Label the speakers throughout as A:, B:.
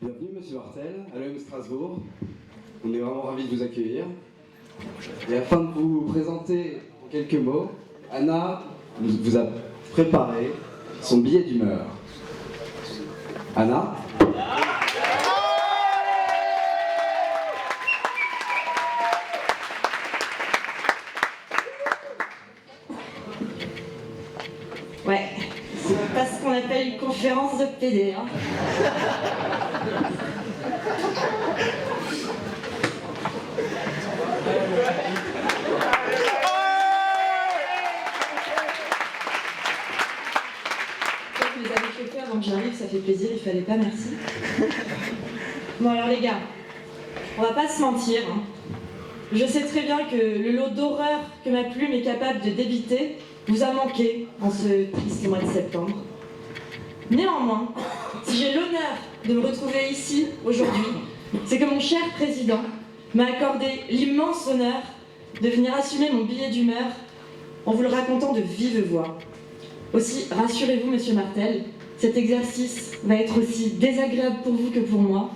A: Bienvenue Monsieur Martel, à l'EM Strasbourg. On est vraiment ravis de vous accueillir. Et afin de vous présenter en quelques mots, Anna vous a préparé son billet d'humeur. Anna ?
B: Ouais, c'est pas ce qu'on appelle une conférence de PD. Hein. Vous les avez chauffés avant que j'arrive, ça fait plaisir, il fallait pas, merci. Bon alors les gars, on va pas se mentir. Hein. Je sais très bien que le lot d'horreur que ma plume est capable de débiter vous a manqué en ce triste mois de septembre. Néanmoins, si j'ai l'honneur de me retrouver ici aujourd'hui, c'est que mon cher président m'a accordé l'immense honneur de venir assumer mon billet d'humeur en vous le racontant de vive voix. Aussi, rassurez-vous, monsieur Martel, cet exercice va être aussi désagréable pour vous que pour moi.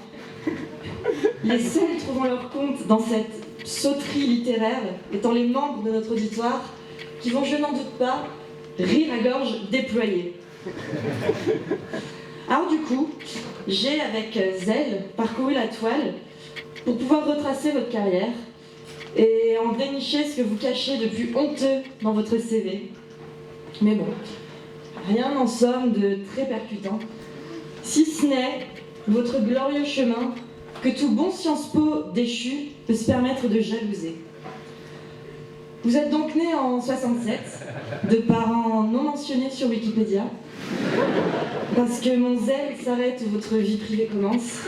B: Les seuls trouvant leur compte dans cette sauterie littéraire étant les membres de notre auditoire qui vont, je n'en doute pas, rire à gorge déployée. Alors du coup, j'ai avec zèle parcouru la toile pour pouvoir retracer votre carrière et en dénicher ce que vous cachez de plus honteux dans votre CV. Mais bon, rien en somme de très percutant, si ce n'est votre glorieux chemin que tout bon Sciences Po déchu peut se permettre de jalouser. Vous êtes donc né en 67, de parents non mentionnés sur Wikipédia, parce que mon zèle s'arrête où votre vie privée commence.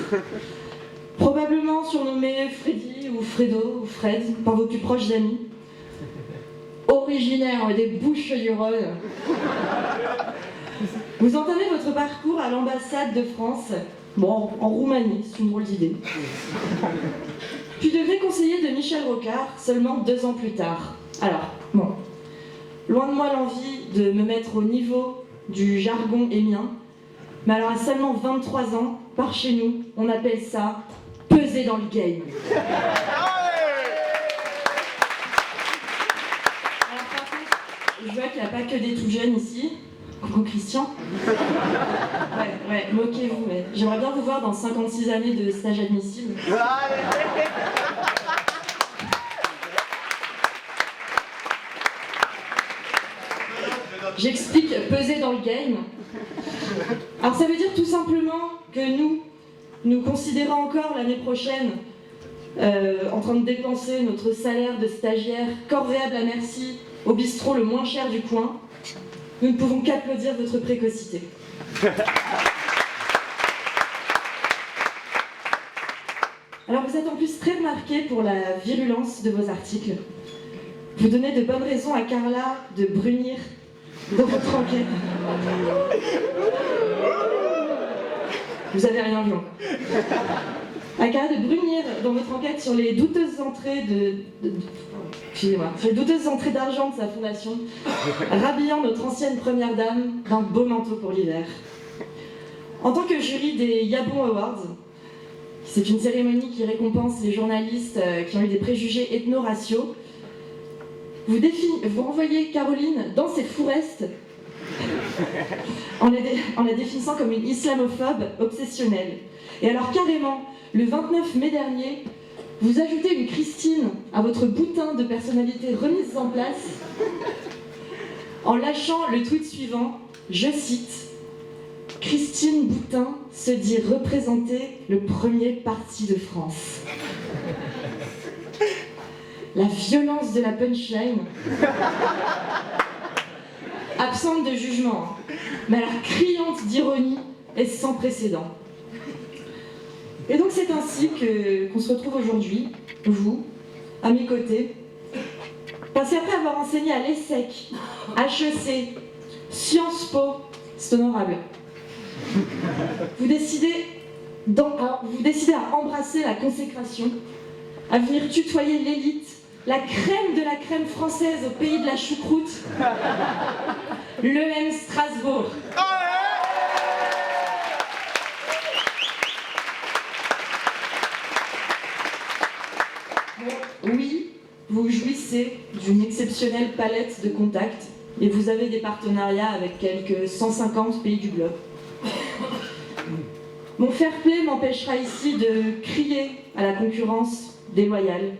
B: Probablement surnommé Freddy ou Fredo ou Fred par vos plus proches amis. Originaire des Bouches-du-Rhône. Vous entamez votre parcours à l'ambassade de France, bon, en Roumanie, c'est une drôle d'idée. Puis devenez conseiller de Michel Rocard seulement 2 ans plus tard. Alors, bon, loin de moi l'envie de me mettre au niveau du jargon émien, mais alors à seulement 23 ans, par chez nous, on appelle ça peser dans le game. Alors par contre, je vois qu'il n'y a pas que des tout jeunes ici. Coucou Christian. Ouais, moquez-vous, mais j'aimerais bien vous voir dans 56 années de stage admissible. J'explique peser dans le game. Alors ça veut dire tout simplement que nous considérons encore l'année prochaine en train de dépenser notre salaire de stagiaire corvéable à merci au bistrot le moins cher du coin. Nous ne pouvons qu'applaudir votre précocité. Alors vous êtes en plus très remarqué pour la virulence de vos articles. Vous donnez de bonnes raisons à Carla de brunir dans votre enquête. Vous avez rien vu encore. À Carla de brunir dans votre enquête sur les douteuses entrées excusez-moi, sur les douteuses entrées d'argent de sa fondation, rhabillant notre ancienne première dame d'un beau manteau pour l'hiver. En tant que jury des Yabon Awards, c'est une cérémonie qui récompense les journalistes qui ont eu des préjugés ethno-raciaux, vous renvoyez Caroline dans ses fourestes en la définissant comme une islamophobe obsessionnelle. Et alors carrément, le 29 mai dernier, vous ajoutez une Christine à votre boutin de personnalité remise en place en lâchant le tweet suivant, je cite, « Christine Boutin se dit représenter le premier parti de France ». La violence de la punchline, absente de jugement, mais alors criante d'ironie et sans précédent. Et donc c'est ainsi qu'on se retrouve aujourd'hui, vous, à mes côtés, parce qu'après avoir enseigné à l'ESSEC, HEC, Sciences Po, c'est honorable, vous décidez à embrasser la consécration, à venir tutoyer l'élite, la crème de la crème française au pays de la choucroute, l'EM Strasbourg. Oui, vous jouissez d'une exceptionnelle palette de contacts et vous avez des partenariats avec quelques 150 pays du globe. Mon fair play m'empêchera ici de crier à la concurrence déloyale.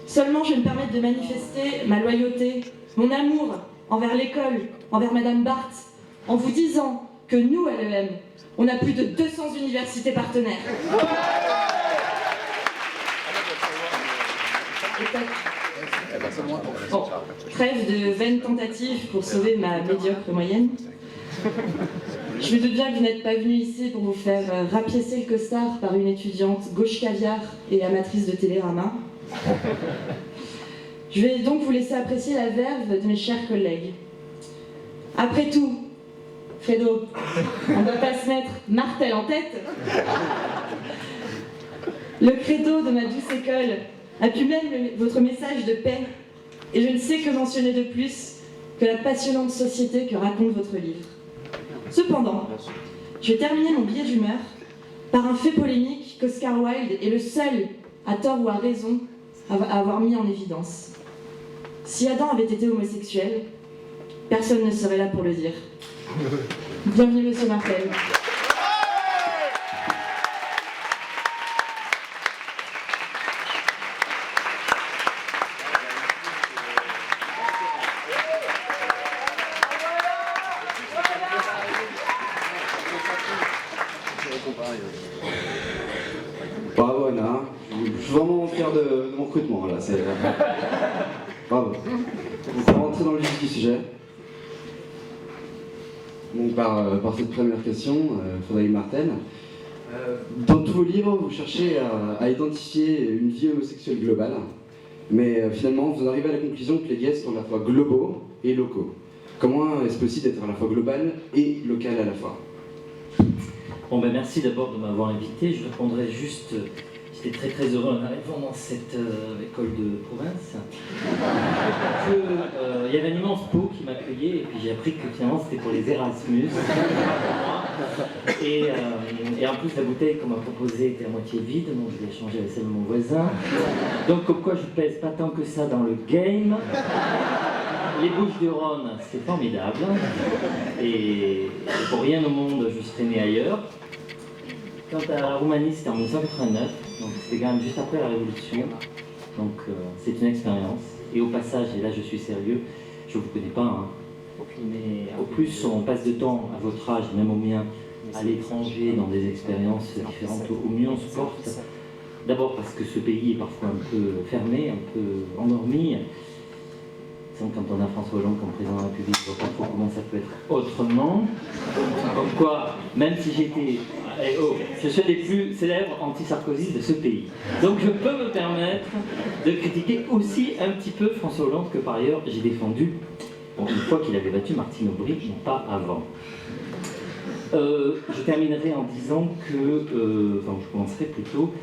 B: Seulement, je vais me permettre de manifester ma loyauté, mon amour envers l'école, envers Madame Barthes, en vous disant que nous, à l'EM, on a plus de 200 universités partenaires. Bon, trêve de vaines tentatives pour sauver ma médiocre moyenne. Je me doute bien que vous n'êtes pas venu ici pour vous faire rapiécer le costard par une étudiante gauche caviar et amatrice de Télérama. Je vais donc vous laisser apprécier la verve de mes chers collègues. Après tout, Fredo, on ne doit pas se mettre Martel en tête. Le credo de ma douce école appuie même votre message de paix, et je ne sais que mentionner de plus que la passionnante société que raconte votre livre. Cependant, je vais terminer mon billet d'humeur par un fait polémique qu'Oscar Wilde est le seul, à tort ou à raison, à avoir mis en évidence. Si Adam avait été homosexuel, personne ne serait là pour le dire. Bienvenue, Monsieur Martel.
A: Bravo Anna, je suis vraiment fier de mon recrutement là, c'est... Bravo. On va rentrer dans le vif du sujet. Donc par cette première question, Frédéric Martel. Dans tous vos livres, vous cherchez à identifier une vie homosexuelle globale, mais finalement vous arrivez à la conclusion que les gays sont à la fois globaux et locaux. Comment est-ce possible d'être à la fois global et local à la fois?
C: Bon ben merci d'abord de m'avoir invité. Je répondrai juste, j'étais très heureux en arrivant dans cette école de province. Il y avait un immense pot qui m'accueillait et puis j'ai appris que finalement c'était pour les Erasmus. Et en plus la bouteille qu'on m'a proposée était à moitié vide, donc je l'ai échangée avec celle de mon voisin. Donc comme quoi je pèse pas tant que ça dans le game. Les Bouches-du-Rhône, c'est formidable. Et pour rien au monde, je serais né ailleurs. Quant à la Roumanie, c'était en 1989, donc c'était quand même juste après la Révolution. Donc c'est une expérience. Et au passage, et là je suis sérieux, je ne vous connais pas, hein, mais au plus on passe de temps à votre âge, même au mien, à l'étranger, dans des expériences différentes, au mieux on se porte. D'abord parce que ce pays est parfois un peu fermé, un peu endormi. Quand on a François Hollande comme président de la République, je vois pas trop comment ça peut être autrement. Comme quoi, même si j'étais... je suis un des plus célèbres anti-sarkozystes de ce pays. Donc je peux me permettre de critiquer aussi un petit peu François Hollande, que par ailleurs j'ai défendu, une fois qu'il avait battu Martine Aubry, mais pas avant. Je terminerai en disant que... je commencerai plutôt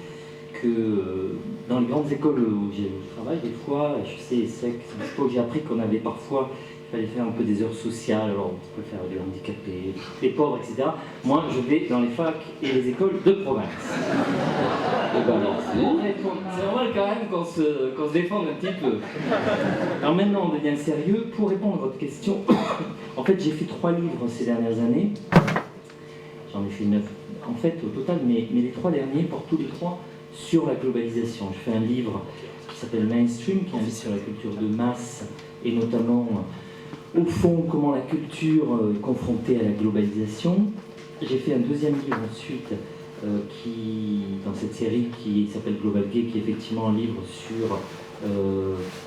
C: que dans les grandes écoles où je travaille, des fois, je sais, j'ai appris qu'on avait parfois, il fallait faire un peu des heures sociales, alors on peut faire des handicapés, des pauvres, etc. Moi, je vais dans les facs et les écoles de province. C'est normal quand même qu'on se défende un petit peu. Alors maintenant, on devient sérieux. Pour répondre à votre question, en fait, j'ai fait 3 livres ces dernières années. J'en ai fait 9, en fait, au total, mais les 3 derniers portent tous les 3 sur la globalisation. Je fais un livre qui s'appelle Mainstream, qui est un livre sur la culture de masse, et notamment, au fond, comment la culture est confrontée à la globalisation. J'ai fait un deuxième livre ensuite, dans cette série qui s'appelle Global Gay, qui est effectivement un livre sur,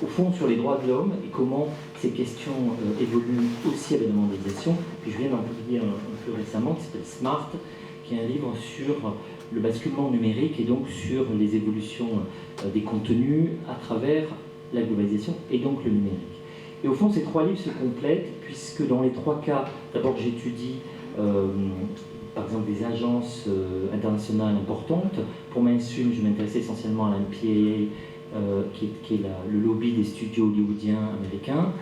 C: au fond, sur les droits de l'homme, et comment ces questions évoluent aussi avec la mondialisation. Puis je viens d'en publier un peu récemment, qui s'appelle Smart, qui est un livre sur le basculement numérique et donc sur les évolutions des contenus à travers la globalisation et donc le numérique. Et au fond, ces 3 livres se complètent puisque dans les 3 cas, d'abord j'étudie par exemple des agences internationales importantes. Pour Mainstream, je m'intéressais essentiellement à l'MPAA, qui est le lobby des studios hollywoodiens américains.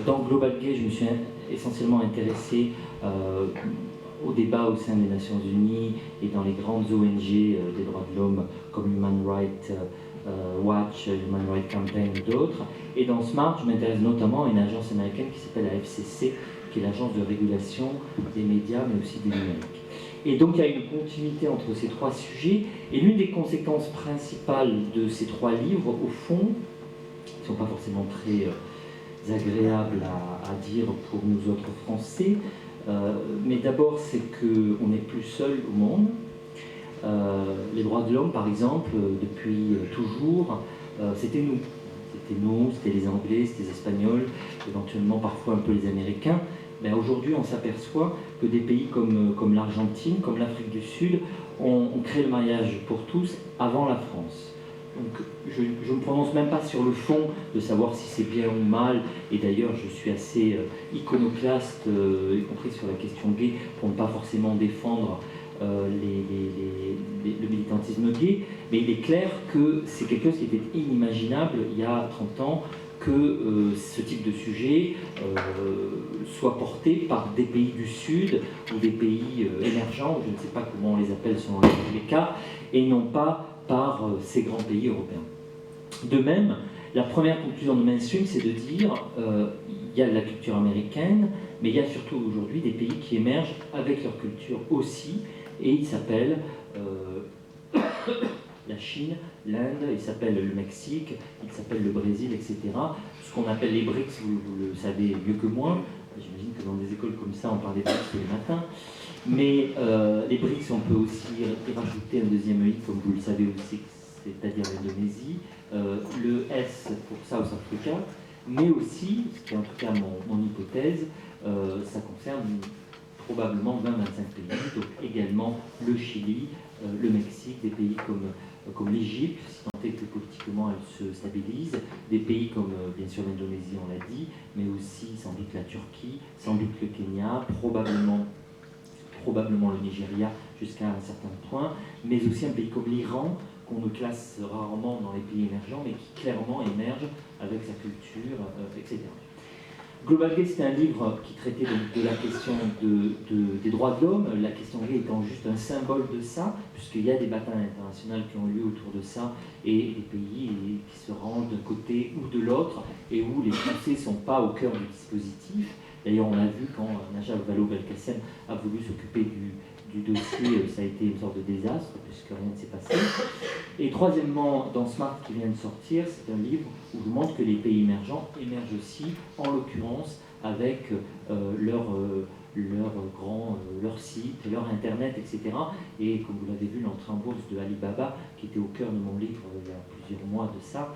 C: Dans Global Gay, je me suis essentiellement intéressé au débat au sein des Nations Unies et dans les grandes ONG des droits de l'homme comme Human Rights Watch, Human Rights Campaign et d'autres. Et dans Smart, je m'intéresse notamment à une agence américaine qui s'appelle la FCC, qui est l'agence de régulation des médias, mais aussi du numérique. Et donc il y a une continuité entre ces trois sujets, et l'une des conséquences principales de ces trois livres, au fond, qui ne sont pas forcément très agréables à dire pour nous autres Français, mais d'abord c'est qu'on n'est plus seul au monde. Les droits de l'homme, par exemple, depuis toujours, c'était nous. C'était nous, c'était les Anglais, c'était les Espagnols, éventuellement parfois un peu les Américains. Mais aujourd'hui, on s'aperçoit que des pays comme l'Argentine, comme l'Afrique du Sud, ont créé le mariage pour tous avant la France. Donc je ne me prononce même pas sur le fond de savoir si c'est bien ou mal, et d'ailleurs je suis assez iconoclaste, y compris sur la question gay, pour ne pas forcément défendre le militantisme gay, mais il est clair que c'est quelque chose qui était inimaginable il y a 30 ans, que ce type de sujet soit porté par des pays du Sud ou des pays émergents, je ne sais pas comment on les appelle selon les cas, et non pas par ces grands pays européens. De même, la première conclusion de Mainstream, c'est de dire il y a la culture américaine, mais il y a surtout aujourd'hui des pays qui émergent avec leur culture aussi, et ils s'appellent la Chine, l'Inde, il s'appelle le Mexique, il s'appelle le Brésil, etc. Ce qu'on appelle les BRICS, vous le savez mieux que moi, j'imagine que dans des écoles comme ça, on parle des BRICS tous les matins, mais les BRICS, on peut aussi y rajouter un deuxième I, comme vous le savez aussi, c'est-à-dire l'Indonésie, le S pour South Africa, mais aussi, ce qui est en tout cas mon hypothèse, ça concerne probablement 20-25 pays, donc également le Chili, le Mexique, des pays comme l'Égypte, si tant est que politiquement elle se stabilise, des pays comme bien sûr l'Indonésie, on l'a dit, mais aussi sans doute la Turquie, sans doute le Kenya, probablement le Nigeria jusqu'à un certain point, mais aussi un pays comme l'Iran, qu'on ne classe rarement dans les pays émergents, mais qui clairement émerge avec sa culture, etc. Global Gay, c'est un livre qui traitait donc de la question des droits de l'homme, la question gay étant juste un symbole de ça, puisqu'il y a des batailles internationales qui ont lieu autour de ça, et des pays qui se rangent d'un côté ou de l'autre, et où les Français ne sont pas au cœur du dispositif. D'ailleurs, on l'a vu quand Najat Vallaud-Belkacem a voulu s'occuper du dossier, ça a été une sorte de désastre, puisque rien ne s'est passé. Et troisièmement, dans Smart qui vient de sortir, c'est un livre où je montre que les pays émergents émergent aussi, en l'occurrence, avec leur site, leur internet, etc. Et comme vous l'avez vu, l'entrée en bourse de Alibaba, qui était au cœur de mon livre il y a plusieurs mois de ça,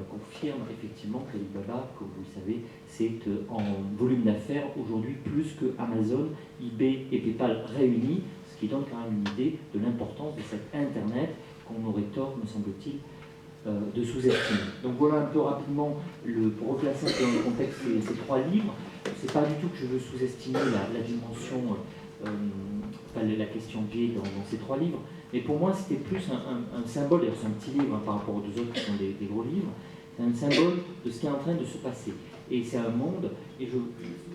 C: confirme effectivement qu'Alibaba, comme vous le savez, c'est en volume d'affaires aujourd'hui plus que Amazon, eBay et PayPal réunis, ce qui donne quand même une idée de l'importance de cet internet qu'on aurait tort, me semble-t-il, de sous-estimer. Donc voilà un peu rapidement, pour replacer un peu dans le contexte ces trois livres. C'est pas du tout que je veux sous-estimer la dimension, la question gay dans ces trois livres, mais pour moi c'était plus un symbole, d'ailleurs c'est un petit livre par rapport aux deux autres qui sont des gros livres, c'est un symbole de ce qui est en train de se passer. Et c'est un monde,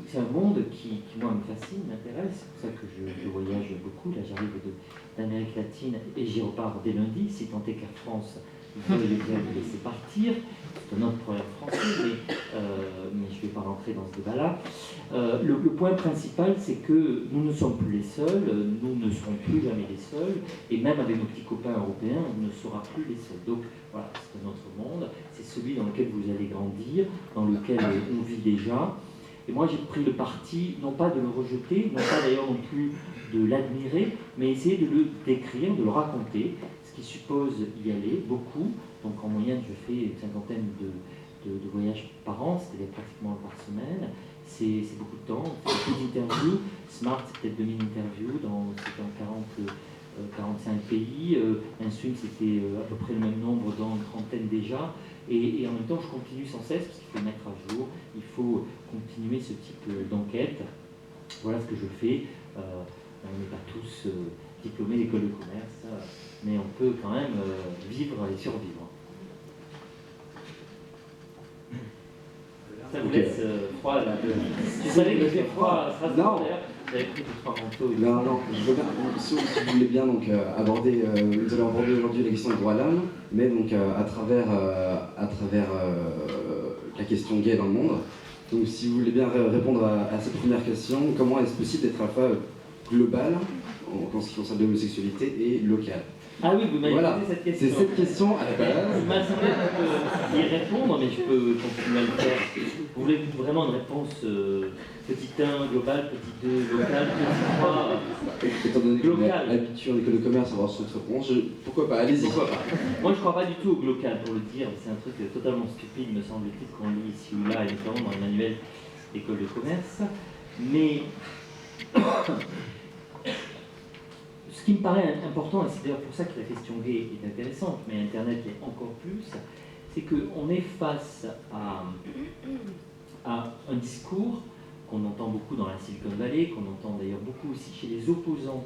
C: c'est un monde qui moi me fascine, m'intéresse, c'est pour ça que je voyage beaucoup. Là j'arrive d'Amérique latine et j'y repars dès lundi, si tant est qu'Air France veut bien me laisser partir. C'est un autre problème français, mais je ne vais pas rentrer dans ce débat-là. Le point principal, c'est que nous ne sommes plus les seuls, nous ne serons plus jamais les seuls, et même avec nos petits copains européens, on ne sera plus les seuls. Donc voilà, c'est un autre monde, c'est celui dans lequel vous allez grandir, dans lequel on vit déjà. Et moi j'ai pris le parti, non pas de le rejeter, non pas d'ailleurs non plus de l'admirer, mais essayer de le décrire, de le raconter, ce qui suppose y aller beaucoup. Donc en moyenne je fais une cinquantaine de voyages par an, c'est-à-dire pratiquement par semaine. C'est beaucoup de temps, c'est beaucoup d'interviews. Smart, c'est peut-être 2000 interviews dans 45 pays. Mainstream, c'était à peu près le même nombre dans une trentaine déjà. Et en même temps, je continue sans cesse, parce qu'il faut le mettre à jour, il faut continuer ce type d'enquête. Voilà ce que je fais. On n'est pas tous diplômés d'école de commerce, mais on peut quand même vivre et survivre. Ça vous laisse froid là. Tu savais que j'ai froid à Strasbourg d'ailleurs. J'avais pris 2-3 manteaux. Et
A: Non, non, je veux bien, si vous voulez bien donc, aborder, nous allons aborder aujourd'hui la question du droit à l'homme, mais donc à travers la question gay dans le monde. Donc si vous voulez bien répondre à cette première question, comment est-ce possible d'être à la fois global, en ce qui concerne l'homosexualité, et local?
C: Ah oui, vous m'avez
A: Voilà,
C: posé cette
A: c'est
C: question.
A: cette question à la base.
C: Il m'a semblé y répondre, mais je peux continuer à le faire. Vous voulez vraiment une réponse petit 1 global, petit 2 local, petit 3
A: Étant donné que vous êtes
C: local.
A: habitué en école de commerce à avoir cette réponse, pourquoi pas, allez-y.
C: Pourquoi pas? Moi je crois pas du tout au local pour le dire, c'est un truc totalement stupide me semble-t-il qu'on lit ici ou là, et notamment dans les manuels d'école de commerce. Mais ce qui me paraît important, et c'est d'ailleurs pour ça que la question gay est intéressante, mais Internet l'est encore plus, c'est qu'on est face à un discours qu'on entend beaucoup dans la Silicon Valley, qu'on entend d'ailleurs beaucoup aussi chez les opposants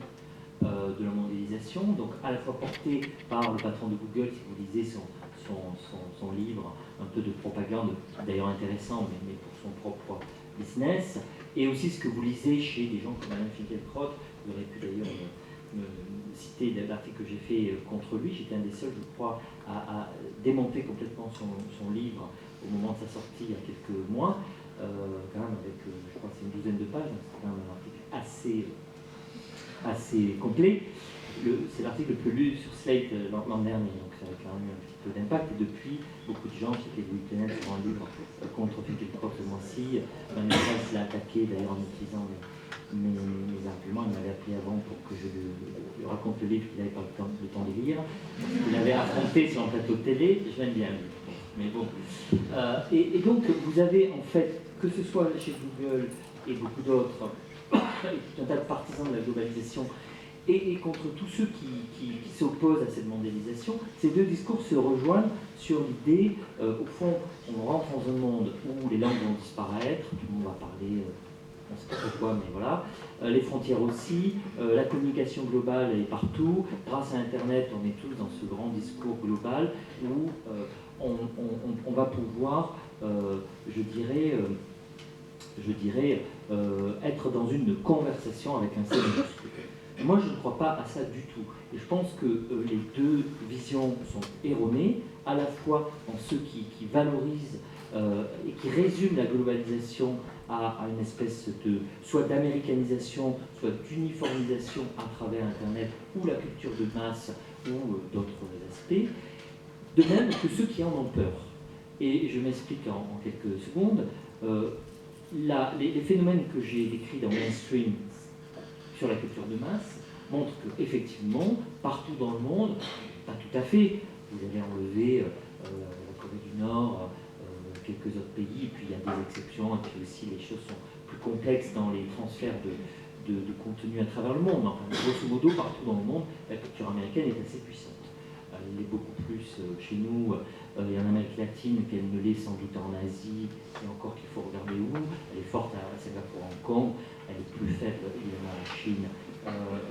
C: de la mondialisation, donc à la fois porté par le patron de Google, si vous lisez son livre, un peu de propagande, d'ailleurs intéressant, mais pour son propre business, et aussi ce que vous lisez chez des gens comme Alain Finkielkraut. Vous aurez pu d'ailleurs me citer l'article que j'ai fait contre lui. J'étais un des seuls, je crois, à démonter complètement son livre au moment de sa sortie il y a quelques mois, quand même avec, je crois que c'est une 12aine de pages, donc c'est quand même un article assez complet. C'est l'article le plus lu sur Slate l'an dernier, donc ça a quand même eu un petit peu d'impact. Et depuis, beaucoup de gens, c'était Louis Plenel sur un livre contre Finkielkraut ce mois-ci. Manuel Valls l'a attaqué d'ailleurs en utilisant mes arguments. Il m'avait appelé avant pour que je lui raconte le livre qu'il n'avait pas le temps de lire. Il avait affronté sur un plateau de télé. Je l'aime bien, lui. Mais bon. Et donc, vous avez en fait, que ce soit chez Google et beaucoup d'autres, tout un tas de partisans de la globalisation, et contre tous ceux qui s'opposent à cette mondialisation, ces deux discours se rejoignent sur l'idée, au fond, on rentre dans un monde où les langues vont disparaître, tout le monde va parler, on ne sait pas pourquoi, mais voilà, les frontières aussi, la communication globale est partout, grâce à Internet, on est tous dans ce grand discours global où on va pouvoir, je dirais, être dans une conversation avec un C majuscule. Moi, je ne crois pas à ça du tout. Et je pense que les deux visions sont erronées, à la fois dans ceux qui valorisent et qui résument la globalisation à une espèce de soit d'américanisation, soit d'uniformisation à travers Internet ou la culture de masse ou d'autres aspects, de même que ceux qui en ont peur. Et je m'explique en quelques secondes. Les phénomènes que j'ai décrits dans Mainstream sur la culture de masse montrent qu'effectivement, partout dans le monde, pas tout à fait, vous avez enlevé la Corée du Nord, quelques autres pays, et puis il y a des exceptions, et puis aussi les choses sont plus complexes dans les transferts de contenu à travers le monde. Enfin, grosso modo, partout dans le monde, la culture américaine est assez puissante. Elle est beaucoup plus chez nous et en Amérique latine qu'elle ne l'est sans doute en Asie, et encore qu'il faut regarder où. Elle est forte à Singapour, Hong Kong, elle est plus faible évidemment en Chine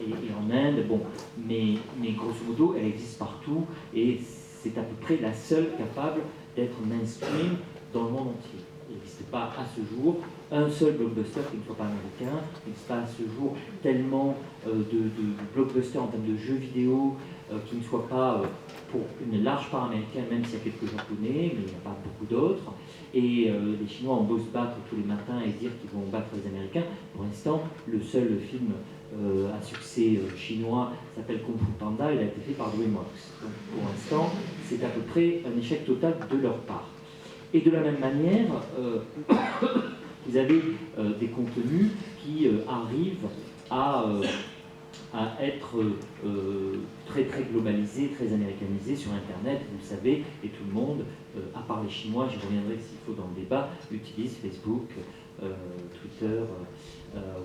C: et en Inde, bon, mais grosso modo elle existe partout et c'est à peu près la seule capable d'être mainstream dans le monde entier. Il n'existe pas à ce jour un seul blockbuster qui ne soit pas américain, il n'existe pas à ce jour tellement de blockbusters en termes de jeux vidéo qui ne soient pas pour une large part américaine, même s'il y a quelques japonais, mais il n'y en a pas beaucoup d'autres. Et les Chinois ont beau se battre tous les matins et dire qu'ils vont battre les Américains. Pour l'instant, le seul film à succès chinois s'appelle Kung Fu Panda, il a été fait par DreamWorks. Donc pour l'instant, c'est à peu près un échec total de leur part. Et de la même manière, vous avez des contenus qui arrivent à être très très globalisés, très américanisés sur Internet, vous le savez, et tout le monde, à part les Chinois, j'y reviendrai s'il faut dans le débat, utilise Facebook, Twitter,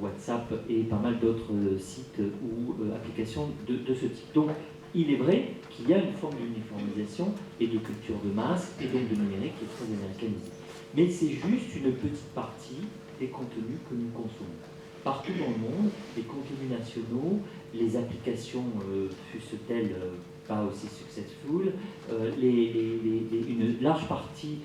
C: WhatsApp et pas mal d'autres sites ou applications de ce type. Donc, il est vrai qu'il y a une forme d'uniformisation et de culture de masse et donc de numérique qui est très américanisée. Mais c'est juste une petite partie des contenus que nous consommons. Partout dans le monde, les contenus nationaux, les applications, fussent-elles pas aussi successful, une large partie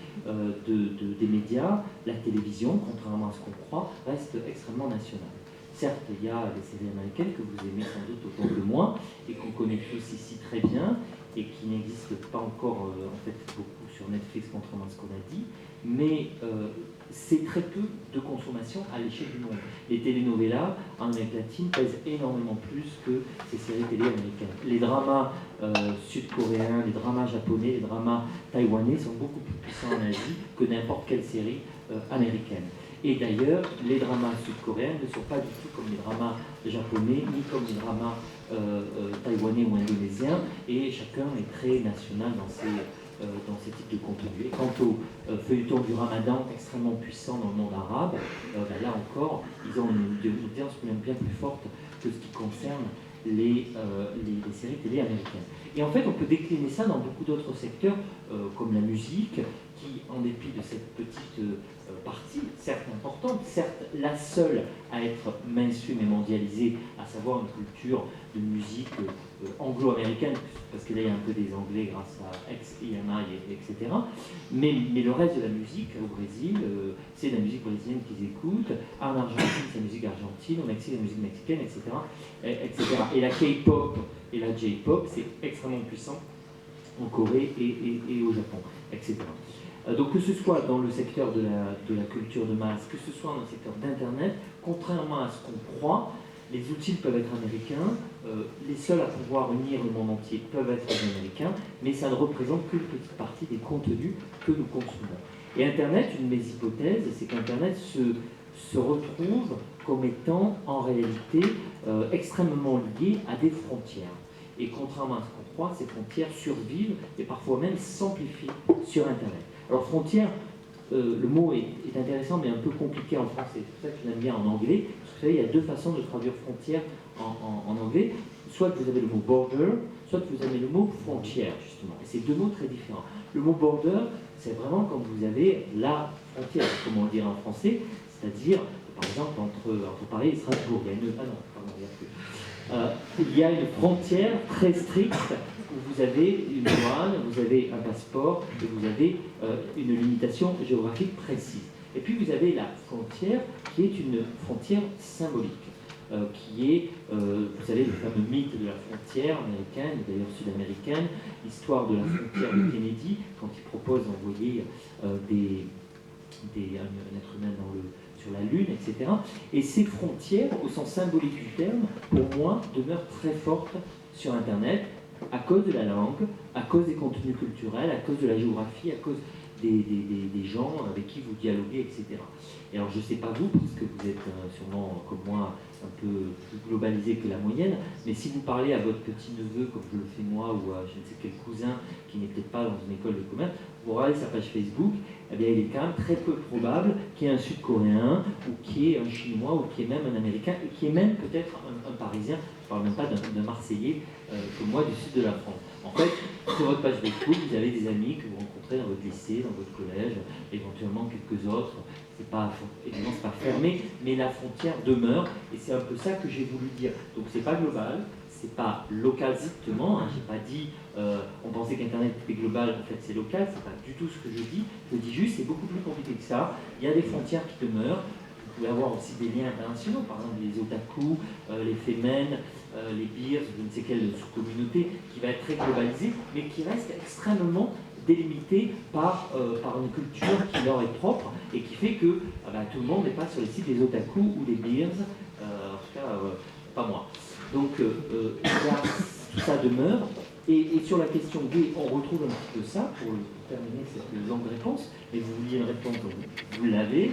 C: des médias, la télévision, contrairement à ce qu'on croit, reste extrêmement nationale. certes, il y a des séries américaines que vous aimez sans doute autant que moi, et qu'on connaît tous ici très bien, et qui n'existent pas encore en fait beaucoup sur Netflix, contrairement à ce qu'on a dit, mais c'est très peu de consommation à l'échelle du monde. Les telenovelas en Amérique latine pèsent énormément plus que ces séries télé américaines. Les dramas sud-coréens, les dramas japonais, les dramas taïwanais sont beaucoup plus puissants en Asie que n'importe quelle série américaine. Et d'ailleurs, les dramas sud-coréens ne sont pas du tout comme les dramas japonais, ni comme les dramas taïwanais ou indonésiens, et chacun est très national dans ces types de contenus. Et quant au feuilleton du Ramadan, extrêmement puissant dans le monde arabe, là encore, ils ont une audience bien plus forte que ce qui concerne les séries télé américaines. Et en fait, on peut décliner ça dans beaucoup d'autres secteurs, comme la musique, qui, en dépit de cette petite partie, certes importante, certes la seule à être mainstream et mondialisée, à savoir une culture de musique anglo-américaine, parce que là il y a un peu des anglais grâce à ex-EMI, etc. Mais le reste de la musique au Brésil, c'est la musique brésilienne qu'ils écoutent, en Argentine c'est la musique argentine, au Mexique la musique mexicaine, etc. Et la K-pop et la J-pop, c'est extrêmement puissant en Corée et au Japon, etc. Donc que ce soit dans le secteur de la culture de masse, que ce soit dans le secteur d'Internet, contrairement à ce qu'on croit, les outils peuvent être américains, les seuls à pouvoir unir le monde entier peuvent être américains, mais ça ne représente qu'une petite partie des contenus que nous consommons. Et Internet, une de mes hypothèses, c'est qu'Internet se retrouve comme étant en réalité extrêmement lié à des frontières. Et contrairement à ce qu'on croit, ces frontières survivent et parfois même s'amplifient sur Internet. Alors frontière, le mot est intéressant mais un peu compliqué en français. C'est pour ça que je l'aime bien en anglais. Vous savez, il y a deux façons de traduire frontière en anglais. Soit vous avez le mot border, soit vous avez le mot frontière, justement. Et c'est deux mots très différents. Le mot border, c'est vraiment quand vous avez la frontière, comme on le dirait en français, c'est-à-dire, par exemple, entre Paris et Strasbourg. Il y a une... Ah non, pardon, il n'y a plus. Il y a une frontière très stricte où vous avez une douane, vous avez un passeport et vous avez une limitation géographique précise. Et puis vous avez la frontière qui est une frontière symbolique, qui est, vous savez, le fameux mythe de la frontière américaine, d'ailleurs sud-américaine, l'histoire de la frontière de Kennedy, quand il propose d'envoyer un être humain sur la Lune, etc. Et ces frontières, au sens symbolique du terme, pour moi, demeurent très fortes sur Internet, à cause de la langue, à cause des contenus culturels, à cause de la géographie, à cause des gens avec qui vous dialoguez, etc. Et alors je ne sais pas vous, parce que vous êtes sûrement comme moi un peu plus globalisé que la moyenne, mais si vous parlez à votre petit-neveu, comme je le fais moi, ou à je ne sais quel cousin qui n'est peut-être pas dans une école de commerce, vous regardez sa page Facebook, eh bien il est quand même très peu probable qu'il y ait un Sud-Coréen, ou qu'il y ait un Chinois, ou qu'il y ait même un Américain, et qu'il y ait même peut-être un Parisien, je ne parle même pas d'un Marseillais, comme moi du sud de la France. En fait, sur votre page Facebook, vous avez des amis que vous rencontrez dans votre lycée, dans votre collège, éventuellement quelques autres. Évidemment, c'est pas fermé, mais la frontière demeure, et c'est un peu ça que j'ai voulu dire. Donc c'est pas global, c'est pas local strictement, hein, j'ai pas dit, on pensait qu'Internet était global, en fait c'est local, c'est pas du tout ce que je dis juste, c'est beaucoup plus compliqué que ça, il y a des frontières qui demeurent. Vous pouvez avoir aussi des liens internationaux, par exemple les otaku, les femmes, les beers, je ne sais quelle sous-communauté, qui va être très globalisée, mais qui reste extrêmement délimité par une culture qui leur est propre et qui fait que tout le monde n'est pas sur les sites des otaku ou des beers, en tout cas pas moi. Donc tout ça demeure. Et sur la question gay, on retrouve un petit peu ça pour terminer cette longue réponse, mais vous vouliez une réponse, donc vous l'avez.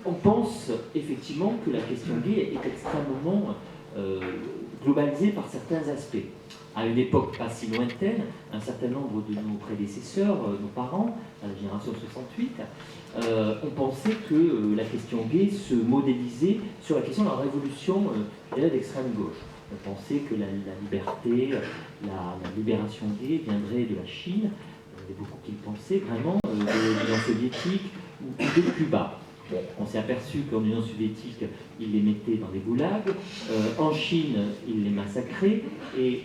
C: On pense effectivement que la question gay est extrêmement globalisée par certains aspects. À une époque pas si lointaine, un certain nombre de nos prédécesseurs, nos parents, à la génération 68, ont pensé que la question gay se modélisait sur la question de la révolution d'extrême gauche. On pensait que la liberté, la libération gay viendrait de la Chine, il y avait beaucoup qui le pensaient vraiment, de l'Union soviétique ou de Cuba. Bon, on s'est aperçu qu'en Union soviétique, ils les mettaient dans des goulags, en Chine, ils les massacraient, et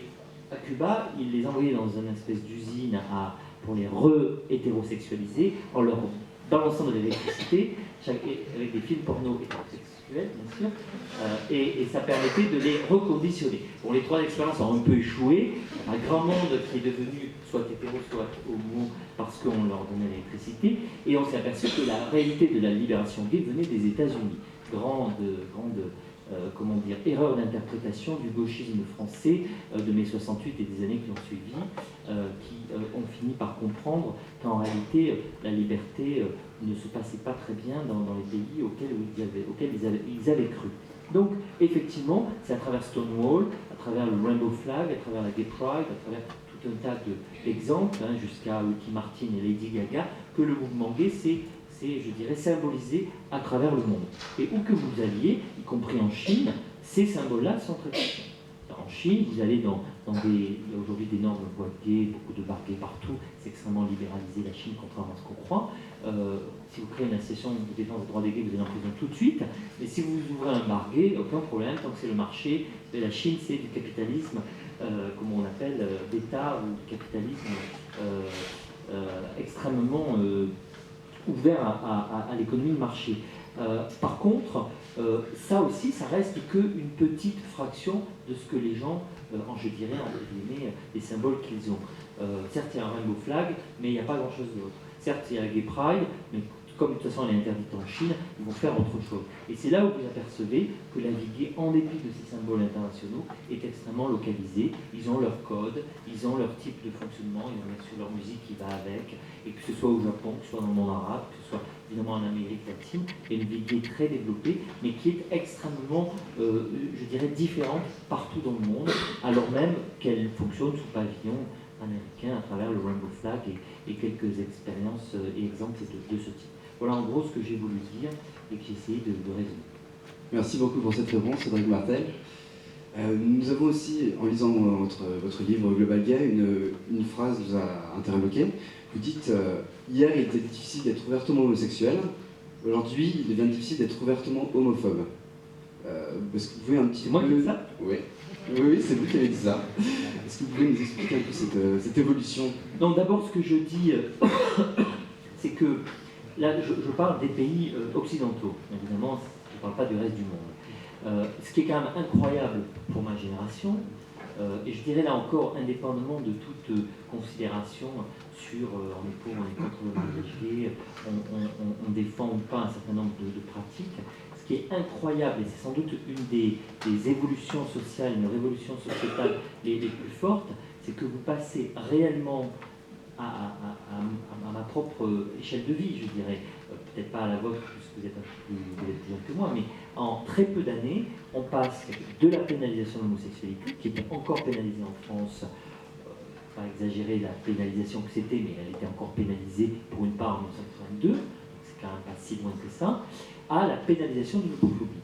C: à Cuba, ils les envoyaient dans une espèce d'usine pour les re-hétérosexualiser, en leur balançant de l'électricité avec des films porno hétérosexuels. virtuelle, bien sûr, et ça permettait de les reconditionner. Bon, les 3 expériences ont un peu échoué. Un grand monde qui est devenu soit hétéro, soit homo, parce qu'on leur donnait l'électricité, et on s'est aperçu que la réalité de la libération gay venait des États-Unis. Grande comment dire, erreur d'interprétation du gauchisme français de mai 68 et des années qui ont suivi, qui ont fini par comprendre qu'en réalité, la liberté ne se passait pas très bien dans les pays auxquels ils avaient cru. Donc, effectivement, c'est à travers Stonewall, à travers le Rainbow Flag, à travers la Gay Pride, à travers tout un tas d'exemples, jusqu'à Ricky Martin et Lady Gaga, que le mouvement gay s'est, je dirais, symbolisé à travers le monde. Et où que vous alliez, y compris en Chine, ces symboles-là sont très puissants. En Chine, vous allez dans il y a aujourd'hui d'énormes boîtes gays, beaucoup de bars gays partout, c'est extrêmement libéralisé la Chine, contrairement à ce qu'on croit. Si vous créez une association de défense des droits des gays, vous allez en prison tout de suite. Mais si vous ouvrez un bar gay, aucun problème, tant que c'est le marché. Et la Chine, c'est du capitalisme, comme on appelle, d'État ou du capitalisme extrêmement ouvert à l'économie de marché. Par contre, ça aussi, ça reste qu'une petite fraction de ce que les gens, je dirais, entre guillemets, les symboles qu'ils ont. Certes, il y a un rainbow flag, mais il n'y a pas grand-chose d'autre. Certes, il y a la Gay Pride, mais comme de toute façon elle est interdite en Chine, ils vont faire autre chose. Et c'est là où vous apercevez que la vie gay, en dépit de ces symboles internationaux, est extrêmement localisée. Ils ont leur code, ils ont leur type de fonctionnement, ils ont bien sûr leur musique qui va avec, et que ce soit au Japon, que ce soit dans le monde arabe, que ce soit évidemment en Amérique latine, et une vie gay très développée, mais qui est extrêmement, je dirais, différente partout dans le monde, alors même qu'elle fonctionne sous pavillon américain à travers le Rainbow Flag et quelques expériences et exemples de ce type. Voilà en gros ce que j'ai voulu dire et que j'ai essayé de résumer.
A: Merci beaucoup pour cette réponse, Cédric Martel. Nous avons aussi, en lisant votre livre Global Gay, une phrase vous a interloqué. Vous dites hier il était difficile d'être ouvertement homosexuel, aujourd'hui il devient difficile d'être ouvertement homophobe. Est-ce que vous pouvez un petit peu...
C: C'est moi qui ai dit ça ?
A: Oui, c'est vous qui avez dit ça. Est-ce que vous pouvez nous expliquer un peu cette évolution ?
C: Donc d'abord ce que je dis, c'est que là je parle des pays occidentaux, évidemment je ne parle pas du reste du monde. Ce qui est quand même incroyable pour ma génération, et je dirais là encore indépendamment de toute considération sur on est pour, on est contre le mariage gay, on défend ou pas un certain nombre de pratiques. Ce qui est incroyable, et c'est sans doute une des évolutions sociales, une révolution sociétale les plus fortes, c'est que vous passez réellement à ma propre échelle de vie, je dirais, peut-être pas à la vôtre, puisque vous êtes plus jeune que moi, mais en très peu d'années, on passe de la pénalisation de l'homosexualité, qui était encore pénalisée en France, pas exagérer la pénalisation que c'était, mais elle était encore pénalisée pour une part en 1982, donc c'est quand même pas si loin que ça, à la pénalisation de l'homophobie.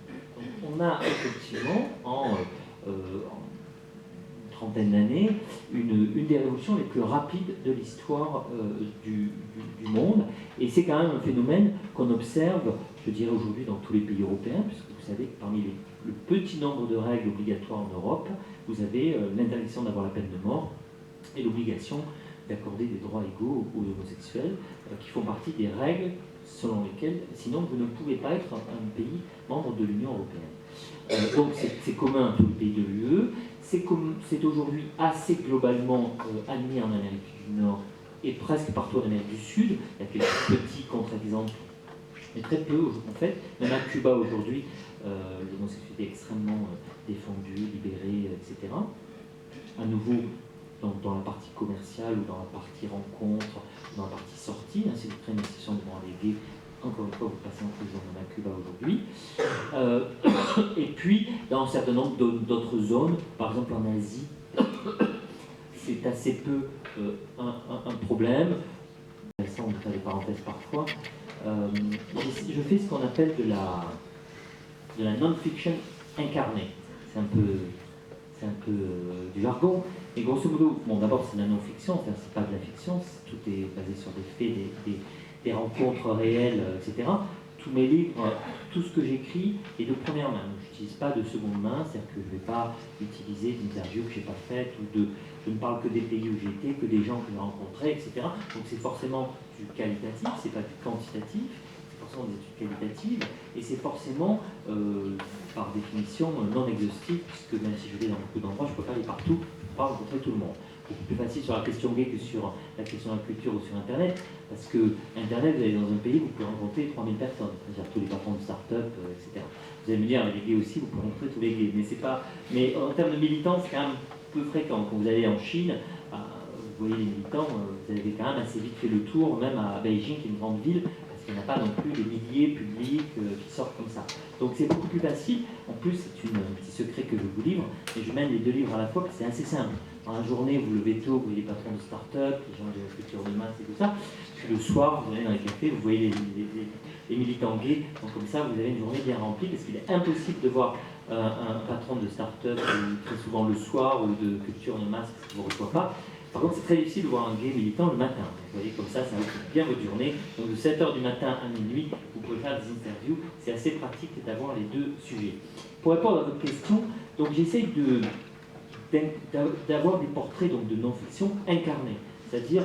C: On a effectivement, en une trentaine d'années, une des révolutions les plus rapides de l'histoire du monde, et c'est quand même un phénomène qu'on observe, je dirais aujourd'hui, dans tous les pays européens, puisque vous savez que parmi le petit nombre de règles obligatoires en Europe, vous avez l'interdiction d'avoir la peine de mort et l'obligation d'accorder des droits égaux aux homosexuels, qui font partie des règles selon lesquelles, sinon, vous ne pouvez pas être un pays membre de l'Union européenne. Donc c'est commun à tous les pays de l'UE, c'est aujourd'hui assez globalement admis en Amérique du Nord et presque partout en Amérique du Sud. Il y a quelques petits contre-exemples, mais très peu en fait. Même à Cuba aujourd'hui, l'homosexualité est extrêmement défendue, libérée, etc. À nouveau, dans la partie commerciale ou dans la partie rencontre, dans la partie sortie, si vous créez une association devant les gays, encore une fois, vous passez en prison même à Cuba aujourd'hui. Et puis, dans un certain nombre d'autres zones, par exemple en Asie, c'est assez peu un problème. Ça, on fait des parenthèses parfois. Je fais ce qu'on appelle de la non-fiction incarnée. C'est un peu du jargon. Et grosso modo, bon, d'abord c'est de la non-fiction, c'est pas de la fiction, tout est basé sur des faits, des rencontres réelles, etc. Tous mes livres, tout ce que j'écris est de première main. Je n'utilise pas de seconde main, c'est-à-dire que je ne vais pas utiliser d'interviews que je n'ai pas faites, je ne parle que des pays où j'ai été, que des gens que j'ai rencontrés, etc. Donc c'est forcément du qualitatif, c'est pas du quantitatif, c'est des études qualitatives, et c'est forcément, par définition, non exhaustif, puisque même si je vais dans beaucoup d'endroits, je ne peux pas aller partout, je ne peux pas rencontrer tout le monde. Beaucoup plus facile sur la question gay que sur la question de la culture ou sur Internet, parce que Internet, vous allez dans un pays, vous pouvez rencontrer 3000 personnes, c'est-à-dire tous les patrons de start-up, etc. Vous allez me dire, les gays aussi, vous pouvez rencontrer tous les gays, mais c'est pas... Mais en termes de militants, c'est quand même peu fréquent. Quand vous allez en Chine, vous voyez les militants, vous avez quand même assez vite fait le tour, même à Beijing, qui est une grande ville, parce qu'il n'y en a pas non plus des milliers publics qui sortent comme ça. Donc c'est beaucoup plus facile. En plus, c'est un petit secret que je vous livre, et je mène les 2 livres à la fois, parce que c'est assez simple. Dans la journée, vous levez tôt, vous voyez les patrons de start-up, les gens de la culture de masse et tout ça. Puis le soir, vous allez dans les cafés, vous voyez les militants gays. Donc comme ça, vous avez une journée bien remplie, parce qu'il est impossible de voir un patron de start-up très souvent le soir, ou de culture de masse qui ne vous reçoit pas. Par contre, c'est très difficile de voir un gay militant le matin. Vous voyez, comme ça occupe bien votre journée. Donc de 7h du matin à minuit, vous pouvez faire des interviews. C'est assez pratique d'avoir les 2 sujets. Pour répondre à votre question, donc j'essaye d'avoir des portraits donc, de non-fiction incarnés. C'est-à-dire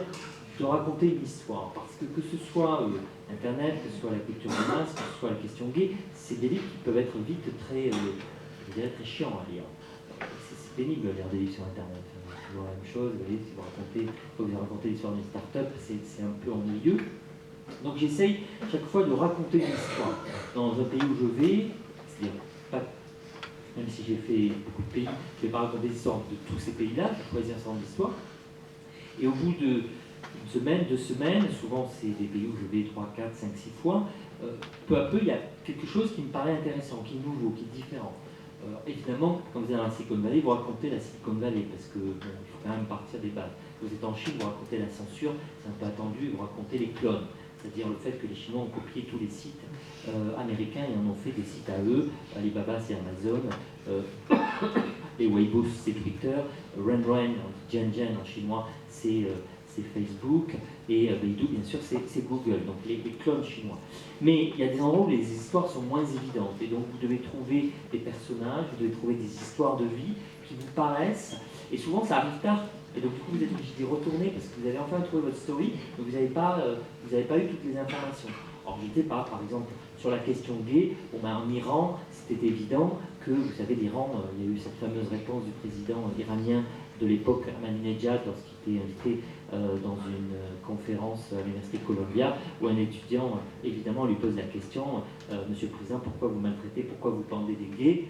C: de raconter une histoire. Parce que ce soit Internet, que ce soit la culture de masse, que ce soit la question gay, c'est des livres qui peuvent être vite très, je dirais, très chiants à lire. C'est pénible de lire des livres sur Internet. C'est toujours la même chose, vous voyez, si vous racontez l'histoire d'une start-up, c'est un peu ennuyeux. Donc j'essaye chaque fois de raconter une histoire. Dans un pays où je vais, c'est-à-dire pas, même si j'ai fait beaucoup de pays, je ne vais pas raconter l'histoire de tous ces pays-là, je choisis un certain nombre d'histoires. Et au bout d'une semaine, 2 semaines, souvent c'est des pays où je vais 3, 4, 5, 6 fois, peu à peu il y a quelque chose qui me paraît intéressant, qui est nouveau, qui est différent. Évidemment, quand vous êtes dans la Silicon Valley, vous racontez la Silicon Valley, parce que bon, il faut quand même partir des bases. Vous êtes en Chine, vous racontez la censure, c'est un peu attendu, vous racontez les clones, c'est-à-dire le fait que les Chinois ont copié tous les sites américains et en ont fait des sites à eux. Alibaba, c'est Amazon, les Weibo, c'est Twitter, Renren, Jianjian en chinois, c'est Facebook, et Baidu, bien sûr, c'est Google, donc les clones chinois. Mais il y a des endroits où les histoires sont moins évidentes, et donc vous devez trouver des personnages, vous devez trouver des histoires de vie qui vous paraissent, et souvent ça arrive tard, et donc du coup vous êtes obligé d'y retourner parce que vous avez enfin trouvé votre story, mais vous n'avez pas eu toutes les informations. Alors j'étais pas, par exemple, sur la question gay, en Iran, c'était évident que, vous savez, l'Iran, il y a eu cette fameuse réponse du président iranien de l'époque, Ahmadinejad, lorsqu'il était invité dans une conférence à l'Université Columbia, où un étudiant, évidemment, lui pose la question, Monsieur le Président, pourquoi vous maltraitez, pourquoi vous pendez des gays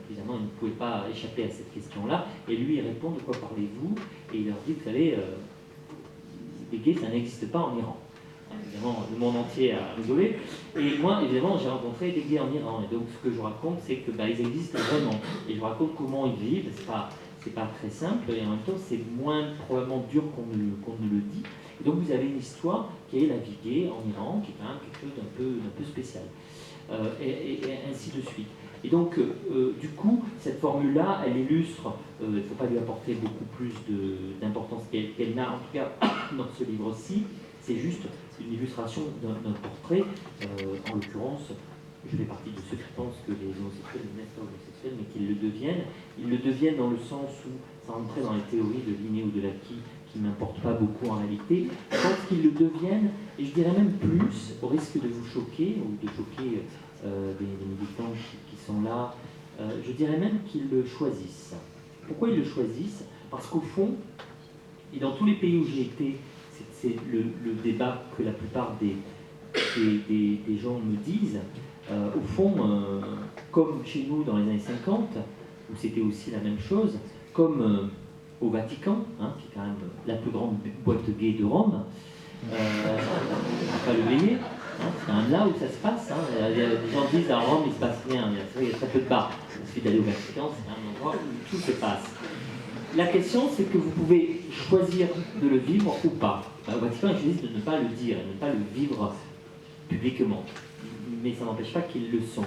C: évidemment, il ne pouvait pas échapper à cette question-là, et lui, il répond, de quoi parlez-vous? Et il leur dit, vous savez, les gays, ça n'existe pas en Iran. Évidemment, le monde entier a rigolé. Et moi, évidemment, j'ai rencontré des gays en Iran. Et donc, ce que je raconte, c'est que ils existent vraiment. Et je raconte comment ils vivent. C'est pas très simple. Et en même temps, c'est moins probablement dur qu'on ne le dit. Et donc, vous avez une histoire qui est la vie gay en Iran, qui est quand même quelque chose d'un peu spécial. Et ainsi de suite. Et donc, du coup, cette formule-là, elle illustre, il ne faut pas lui apporter beaucoup plus d'importance qu'elle n'a, en tout cas dans ce livre-ci. C'est juste une illustration d'un portrait. En l'occurrence, je fais partie de ceux qui pensent que les homosexuels ne naissent pas homosexuels, mais qu'ils le deviennent. Ils le deviennent dans le sens où, sans entrer dans les théories de l'inné ou de l'acquis, qui ne m'importent pas beaucoup en réalité, je pense qu'ils le deviennent, et je dirais même plus, au risque de vous choquer, ou de choquer des militants qui sont là, je dirais même qu'ils le choisissent. Pourquoi ils le choisissent? Parce qu'au fond, et dans tous les pays où j'ai été, c'est le débat que la plupart des gens me disent, au fond, comme chez nous dans les années 50, où c'était aussi la même chose, comme au Vatican, qui est quand même la plus grande boîte gay de Rome, pas le veiller, c'est quand même là où ça se passe. Les gens disent à Rome il ne se passe rien, il y a très peu de bars. Il suffit d'aller au Vatican, c'est un endroit où tout se passe. La question, c'est que vous pouvez choisir de le vivre ou pas. Au Vatican, ils choisissent de ne pas le dire, de ne pas le vivre publiquement. Mais ça n'empêche pas qu'ils le sont.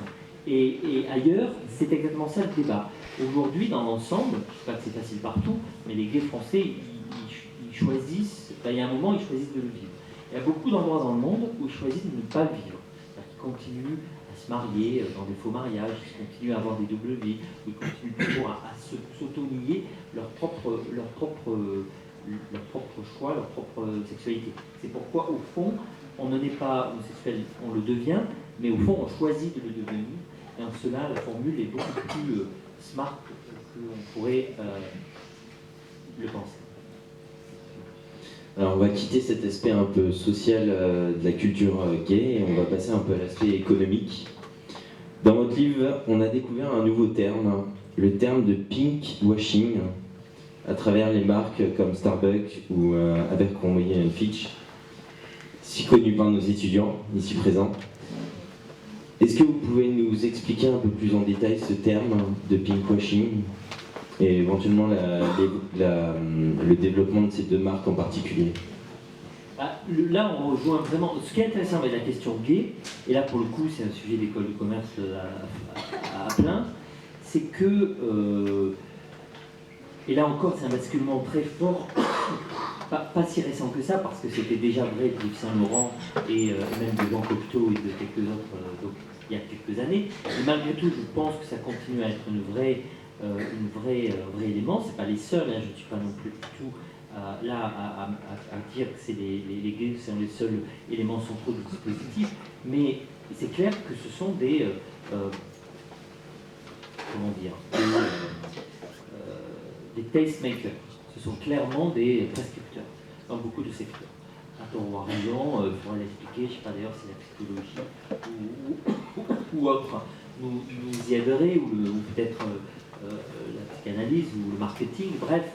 C: Et ailleurs, c'est exactement ça le débat. Aujourd'hui, dans l'ensemble, je ne sais pas que c'est facile partout, mais les gays français, ils choisissent, il y a un moment, ils choisissent de le vivre. Il y a beaucoup d'endroits dans le monde où ils choisissent de ne pas le vivre. C'est-à-dire qu'ils continuent à se marier dans des faux mariages, ils continuent à avoir des doubles vies, ils continuent toujours à s'auto-nier leur propre choix, leur propre sexualité. C'est pourquoi, au fond, on ne naît pas homosexuel, on le devient, mais au fond, on choisit de le devenir. Et en cela, la formule est beaucoup plus smart que l'on pourrait le penser.
D: Alors on va quitter cet aspect un peu social de la culture gay et on va passer un peu à l'aspect économique. Dans votre livre, on a découvert un nouveau terme, le terme de pink washing, à travers les marques comme Starbucks ou Abercrombie & Fitch, si connues par nos étudiants ici présents. Est-ce que vous pouvez nous expliquer un peu plus en détail ce terme de pink washing et éventuellement le développement de ces deux marques en particulier?
C: Là, on rejoint vraiment. Ce qui est intéressant avec la question gay, et là pour le coup, c'est un sujet d'école de commerce à plein, c'est que, et là encore, c'est un basculement très fort, pas si récent que ça, parce que c'était déjà vrai de Yves Saint Laurent et même de Jean Cocteau et de quelques autres, donc, il y a quelques années. Mais malgré tout, je pense que ça continue à être un vrai élément. C'est pas les seuls, hein, je ne suis pas non plus du tout là à dire que c'est les gays qui sont les seuls éléments centraux du dispositif, mais c'est clair que ce sont des comment dire, des tastemakers. Ce sont clairement des prescripteurs dans beaucoup de secteurs. À tort ou à raison, il faudra l'expliquer, je ne sais pas d'ailleurs si la psychologie ou autre nous y aiderait, ou peut-être la psychanalyse ou le marketing, bref,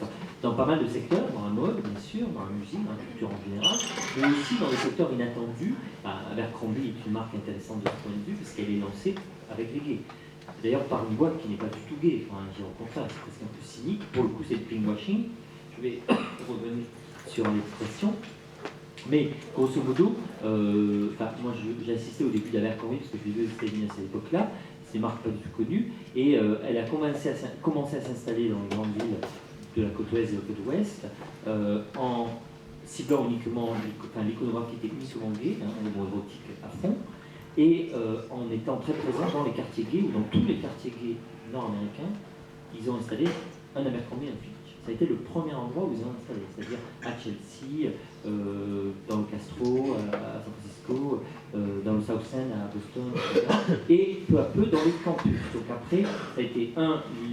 C: dans pas mal de secteurs, dans la mode bien sûr, dans la musique, dans la culture en général, mais aussi dans des secteurs inattendus. Abercrombie est une marque intéressante de ce point de vue, parce qu'elle est lancée avec les gays. D'ailleurs par une boîte qui n'est pas du tout gay, enfin, je dirais au contraire, c'est presque un peu cynique. Pour le coup, c'est le pinkwashing. Je vais revenir sur l'expression. Mais grosso modo, moi j'ai assisté au début d'Abercrombie, parce que je vivais aux États-Unis à cette époque-là. C'est une marque pas du tout connue, et elle a commencé à s'installer dans les grandes villes de la côte ouest et de la côte ouest, en ciblant uniquement l'iconographie qui était uniquement gay, le mot érotique à fond, et en étant très présent dans les quartiers gays, ou dans tous les quartiers gays nord-américains, ils ont installé un Abercrombie & Fitch. Ça a été le premier endroit où ils ont installé, c'est-à-dire à Chelsea, dans le Castro, à San Francisco, dans le South End, à Boston, etc. Et peu à peu dans les campus. Donc après, ça a été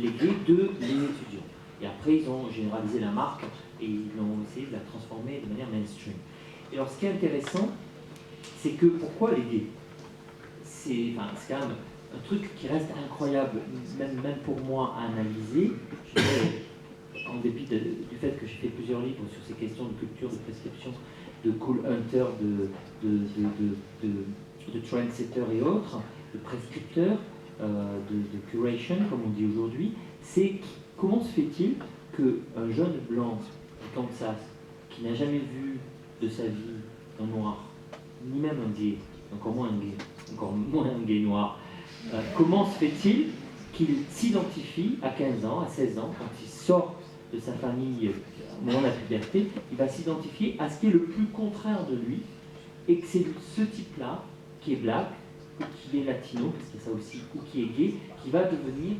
C: les gays, les étudiants. Et après, ils ont généralisé la marque et ils ont essayé de la transformer de manière mainstream. Et alors, ce qui est intéressant, c'est que pourquoi les gays? C'est quand même un truc qui reste incroyable, même pour moi, à analyser. Je dirais, en dépit du fait que j'ai fait plusieurs livres sur ces questions de culture, de prescription, de cool hunter, de trendsetter et autres, de prescripteur, de curation, comme on dit aujourd'hui, c'est comment se fait-il qu'un jeune blanc du Kansas, qui n'a jamais vu de sa vie un noir, ni même un gay, encore moins un gay noir, comment se fait-il qu'il s'identifie à 15 ans, à 16 ans, quand il sort de sa famille au moment de la puberté, il va s'identifier à ce qui est le plus contraire de lui, et que c'est ce type-là, qui est black, ou qui est latino, parce qu'il y a ça aussi, ou qui est gay, qui va devenir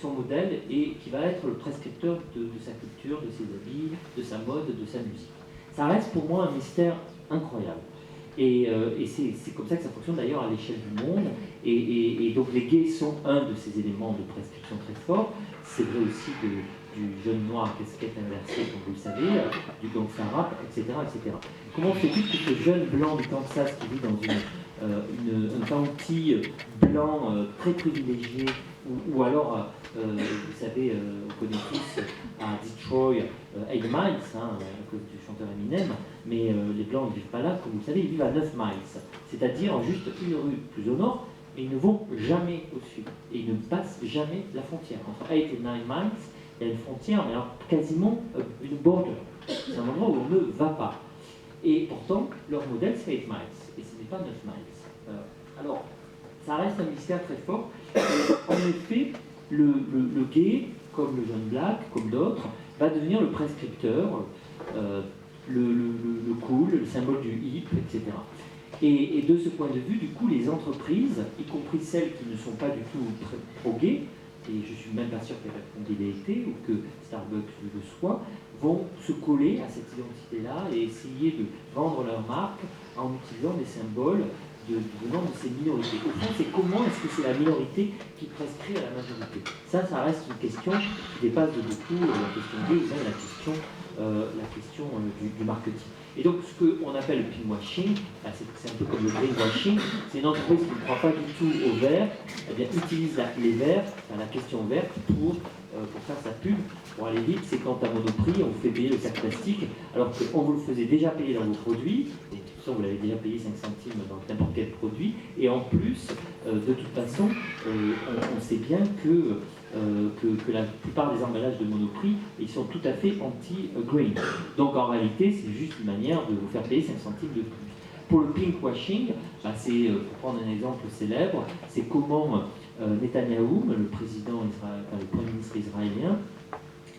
C: son modèle et qui va être le prescripteur de sa culture, de ses habits, de sa mode, de sa musique. Ça reste pour moi un mystère incroyable. Et c'est comme ça que ça fonctionne d'ailleurs à l'échelle du monde. Et donc les gays sont un de ces éléments de prescription très fort. C'est vrai aussi du jeune noir à casquette inversée, comme vous le savez, du gangsta rap, etc., etc. Comment fait-il que ce jeune blanc du Kansas qui vit dans un county blanc très privilégié, ou alors, vous savez, on connaît tous à Detroit 8 miles, à cause du chanteur Eminem, mais les blancs ne vivent pas là, comme vous le savez, ils vivent à 9 miles, c'est-à-dire juste une rue plus au nord, et ils ne vont jamais au sud, et ils ne passent jamais la frontière. Entre 8 et 9 miles, il y a une frontière, mais alors quasiment une border. C'est un endroit où on ne va pas. Et pourtant, leur modèle, c'est 8 miles, et ce n'est pas 9 miles. Alors, ça reste un mystère très fort. En effet, le gay, comme le jeune black, comme d'autres, va devenir le prescripteur, le cool, le symbole du hip, etc. Et de ce point de vue, du coup, les entreprises, y compris celles qui ne sont pas du tout pro-gay, et je suis même pas sûr qu'elle répondent d'identité ou que Starbucks le soit, vont se coller à cette identité-là et essayer de vendre leur marque en utilisant des symboles venant de ces minorités. Au fond, c'est comment est-ce que c'est la minorité qui prescrit à la majorité. Ça reste une question qui dépasse de beaucoup la question gay ou même la question du marketing. Et donc, ce qu'on appelle le pinkwashing, c'est un peu comme le greenwashing, c'est une entreprise qui ne croit pas du tout au vert, eh bien, utilise les verts, la question verte, pour faire sa pub. Pour aller vite, c'est quand à Monoprix, on vous fait payer le sac plastique, alors qu'on vous le faisait déjà payer dans vos produits, et de toute façon, vous l'avez déjà payé 5 centimes dans n'importe quel produit, et en plus, de toute façon, on sait bien que la plupart des emballages de Monoprix, ils sont tout à fait anti-green. Donc en réalité, c'est juste une manière de vous faire payer 5 centimes de plus. Pour le pinkwashing, c'est, pour prendre un exemple célèbre, c'est comment Netanyahou, le président le premier ministre israélien,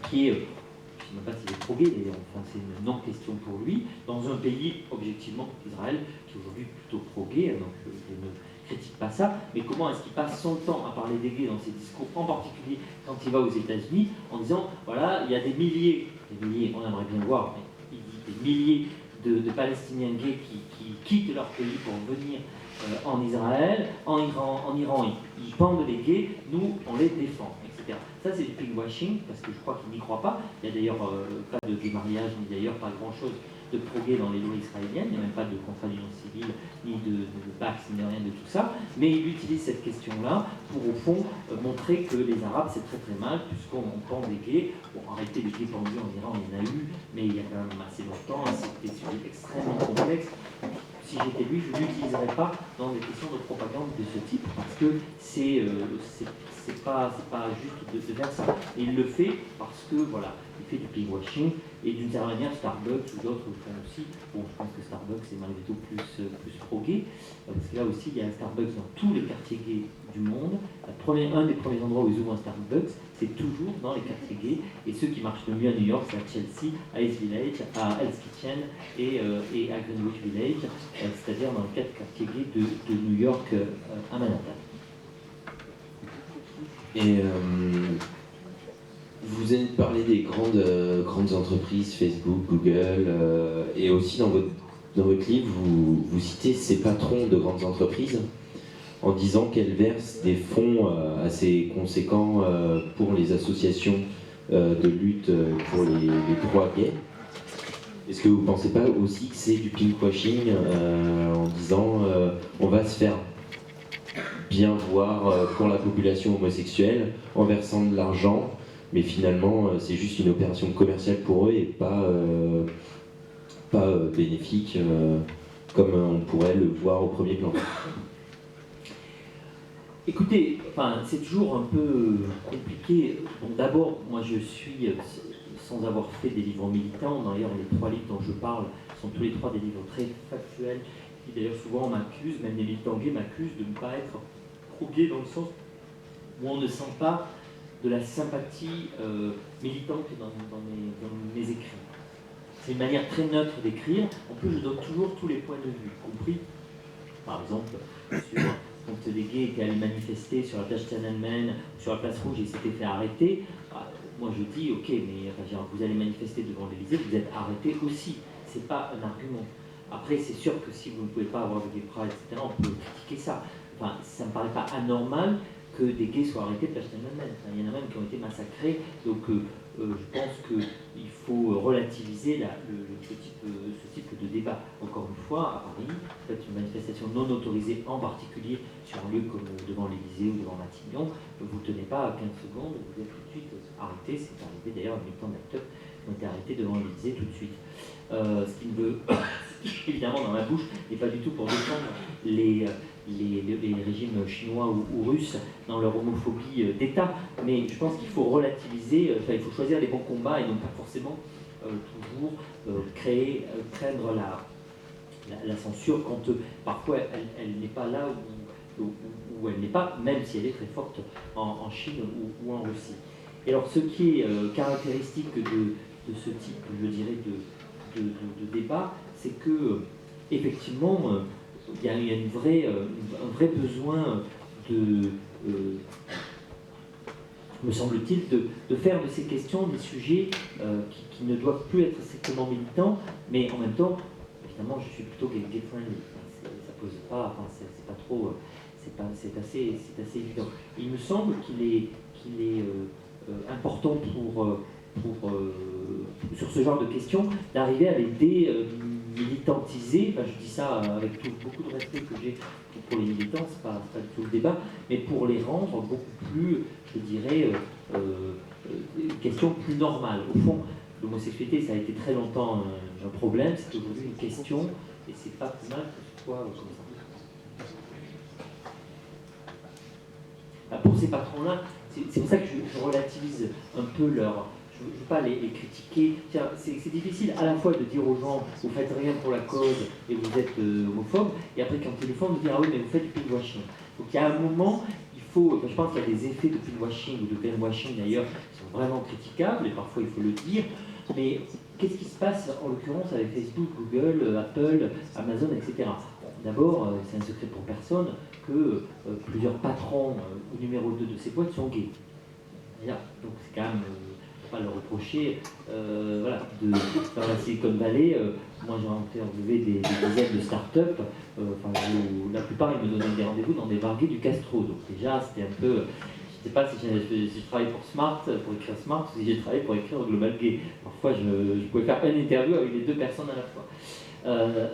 C: qui est, je ne sais même pas s'il est drogué d'ailleurs, enfin c'est une non-question pour lui, dans un pays, objectivement, Israël, qui est aujourd'hui plutôt pro-gay, donc je ne critique pas ça, mais comment est-ce qu'il passe son temps à parler des gays dans ses discours, en particulier quand il va aux États-Unis, en disant, voilà, il y a des milliers, on aimerait bien voir, mais il dit des milliers de Palestiniens gays qui quittent leur pays pour venir en Israël, en Iran, ils pendent les gays, nous, on les défend, etc. Ça, c'est du pinkwashing, parce que je crois qu'ils n'y croient pas. Il n'y a d'ailleurs pas de mariage, ni d'ailleurs pas grand-chose de pro-gay dans les lois israéliennes, il n'y a même pas de contrat d'union civile, ni de Pax, ni rien de tout ça, mais il utilise cette question-là pour, au fond, montrer que les Arabes, c'est très très mal, puisqu'on pend des gays. Bon, en réalité, les gays pendus en Iran, il y en a eu, mais il y a quand même assez longtemps, c'est des sujets extrêmement complexes. Si j'étais lui, je ne l'utiliserais pas dans des questions de propagande de ce type, parce que c'est pas juste de faire ça. Et il le fait parce que, voilà, il fait du pinkwashing, et d'une certaine manière, Starbucks ou d'autres le font aussi. Bon, je pense que Starbucks est malgré tout plus pro-gay, parce que là aussi, il y a un Starbucks dans tous les quartiers gays du monde. Un des premiers endroits où ils ouvrent un Starbucks, c'est toujours dans les quartiers gays, et ceux qui marchent le mieux à New York, c'est à Chelsea, à East Village, à Hell's Kitchen et à Greenwich Village, c'est-à-dire dans les 4 quartiers gays de New York à Manhattan.
D: Et vous avez parlé des grandes entreprises, Facebook, Google, et aussi dans votre livre, vous citez ces patrons de grandes entreprises en disant qu'elles versent des fonds assez conséquents pour les associations de lutte pour les droits gays. Est-ce que vous ne pensez pas aussi que c'est du pinkwashing en disant on va se faire bien voir pour la population homosexuelle en versant de l'argent, mais finalement c'est juste une opération commerciale pour eux et pas bénéfique comme on pourrait le voir au premier plan?
C: Écoutez, c'est toujours un peu compliqué. Bon, d'abord, moi je suis, sans avoir fait des livres militants, d'ailleurs les 3 livres dont je parle sont tous les 3 des livres très factuels, qui d'ailleurs souvent m'accusent, même les militants gays m'accusent de ne pas être pro-gay dans le sens où on ne sent pas de la sympathie militante dans mes écrits. C'est une manière très neutre d'écrire. En plus, je donne toujours tous les points de vue, compris, par exemple, quand les gays étaient allés manifester sur la place Tiananmen, sur la place Rouge et s'étaient fait arrêter, moi je dis, ok, mais vous allez manifester devant l'Élysée, vous êtes arrêtés aussi. C'est pas un argument. Après, c'est sûr que si vous ne pouvez pas avoir de gay pride, etc., on peut critiquer ça. Ça ne me paraît pas anormal que des gays soient arrêtés place Tiananmen. Il y en a même qui ont été massacrés. Donc je pense qu'il faut relativiser ce type de débat. Encore une fois, à Paris, faites une manifestation non autorisée, en particulier sur un lieu comme devant l'Élysée ou devant Matignon, vous ne tenez pas à 15 secondes, vous êtes tout de suite arrêté. C'est arrivé d'ailleurs à militants d'acteurs qui ont été arrêtés devant l'Élysée tout de suite. Ce qui ne veut, évidemment, dans ma bouche, n'est pas du tout pour défendre les régimes chinois ou russes dans leur homophobie d'État, mais je pense qu'il faut relativiser, il faut choisir les bons combats et non pas forcément toujours craindre la censure quand parfois elle n'est pas là où elle n'est pas, même si elle est très forte en Chine ou en Russie. Et alors ce qui est caractéristique de ce type, je dirais, de débat, c'est que effectivement il y a un vrai besoin me semble-t-il, de faire de ces questions des sujets qui ne doivent plus être strictement militants, mais en même temps, évidemment, je suis plutôt gay-friendly. Ça pose pas, enfin, c'est pas trop, c'est assez évident. Il me semble qu'il est important sur ce genre de questions d'arriver à les démilitantiser. Enfin, je dis ça avec beaucoup de respect que j'ai pour les militants, c'est pas du tout le débat, mais pour les rendre beaucoup plus, je dirais, une question plus normale. Au fond, l'homosexualité, ça a été très longtemps un problème, c'est aujourd'hui une question, et c'est pas plus mal que ce soit comme ça. Pour ces patrons-là, c'est pour ça que je relativise un peu leur... Je ne veux pas les critiquer. C'est difficile à la fois de dire aux gens « vous faites rien pour la cause et vous êtes homophobe », et après quand ils le font, de dire « ah oui, mais vous faites du pinkwashing ». Donc il y a un moment, il faut... je pense qu'il y a des effets de pinkwashing ou de greenwashing d'ailleurs qui sont vraiment critiquables, et parfois il faut le dire, mais qu'est-ce qui se passe en l'occurrence avec Facebook, Google, Apple, Amazon, etc. D'abord, c'est un secret pour personne que plusieurs patrons au numéro 2 de ces boîtes sont gays. Donc c'est quand même, pas le reprocher, voilà, dans la Silicon Valley, moi j'ai interviewé des dizaines de start-up, la plupart ils me donnaient des rendez-vous dans des barguets du Castro, donc déjà c'était un peu, je ne sais pas si je travaillais pour Smart, pour écrire Smart, ou si j'ai travaillé pour écrire Global Gay. Parfois je pouvais faire une interview avec les deux personnes à la fois.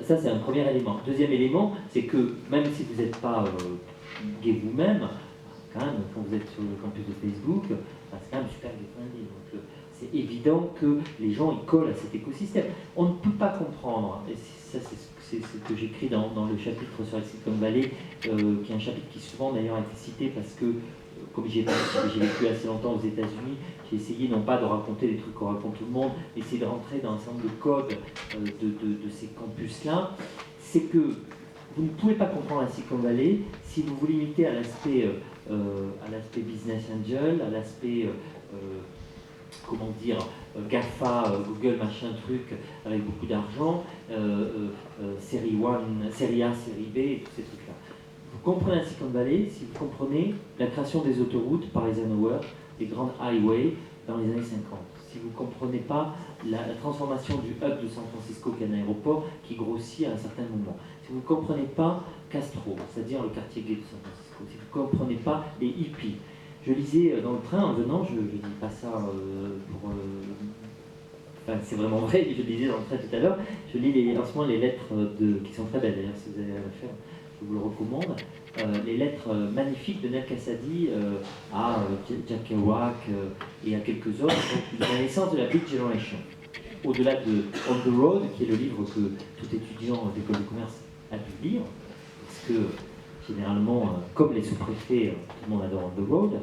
C: Ça c'est un premier élément. Deuxième élément, c'est que même si vous n'êtes pas gay vous-même, quand même, quand vous êtes sur le campus de Facebook, c'est quand même super gay-friendly. Donc c'est évident que les gens ils collent à cet écosystème. On ne peut pas comprendre, et ça c'est ce que j'écris dans le chapitre sur la Silicon Valley, qui est un chapitre qui souvent d'ailleurs a été cité parce que comme j'ai vécu assez longtemps aux États-Unis, j'ai essayé non pas de raconter les trucs qu'on raconte tout le monde, mais essayer de rentrer dans un certain nombre de codes de ces campus-là. C'est que vous ne pouvez pas comprendre la Silicon Valley si vous vous limitez à l'aspect business angel, à l'aspect comment dire, GAFA, Google, machin truc, avec beaucoup d'argent, série A, série B, et tous ces trucs-là. Vous comprenez la Silicon Valley si vous comprenez la création des autoroutes par Eisenhower, des grandes highways dans les années 50. Si vous ne comprenez pas la transformation du hub de San Francisco, qui est un aéroport, qui grossit à un certain moment. Si vous ne comprenez pas Castro, c'est-à-dire le quartier gay de San Francisco. Si vous ne comprenez pas les hippies. Je lisais dans le train en venant, je ne dis pas ça pour... Enfin, c'est vraiment vrai, je lisais dans le train tout à l'heure, je lis en ce moment les lettres qui sont très belles d'ailleurs, si vous avez à le faire, je vous le recommande, les lettres magnifiques de Nel Cassady à Jack Kerouac et à quelques autres, donc la naissance de la Big Generation. Au-delà de On the Road, qui est le livre que tout étudiant d'école de commerce a dû lire, parce que généralement, comme les sous-préfets, tout le monde adore On the Road,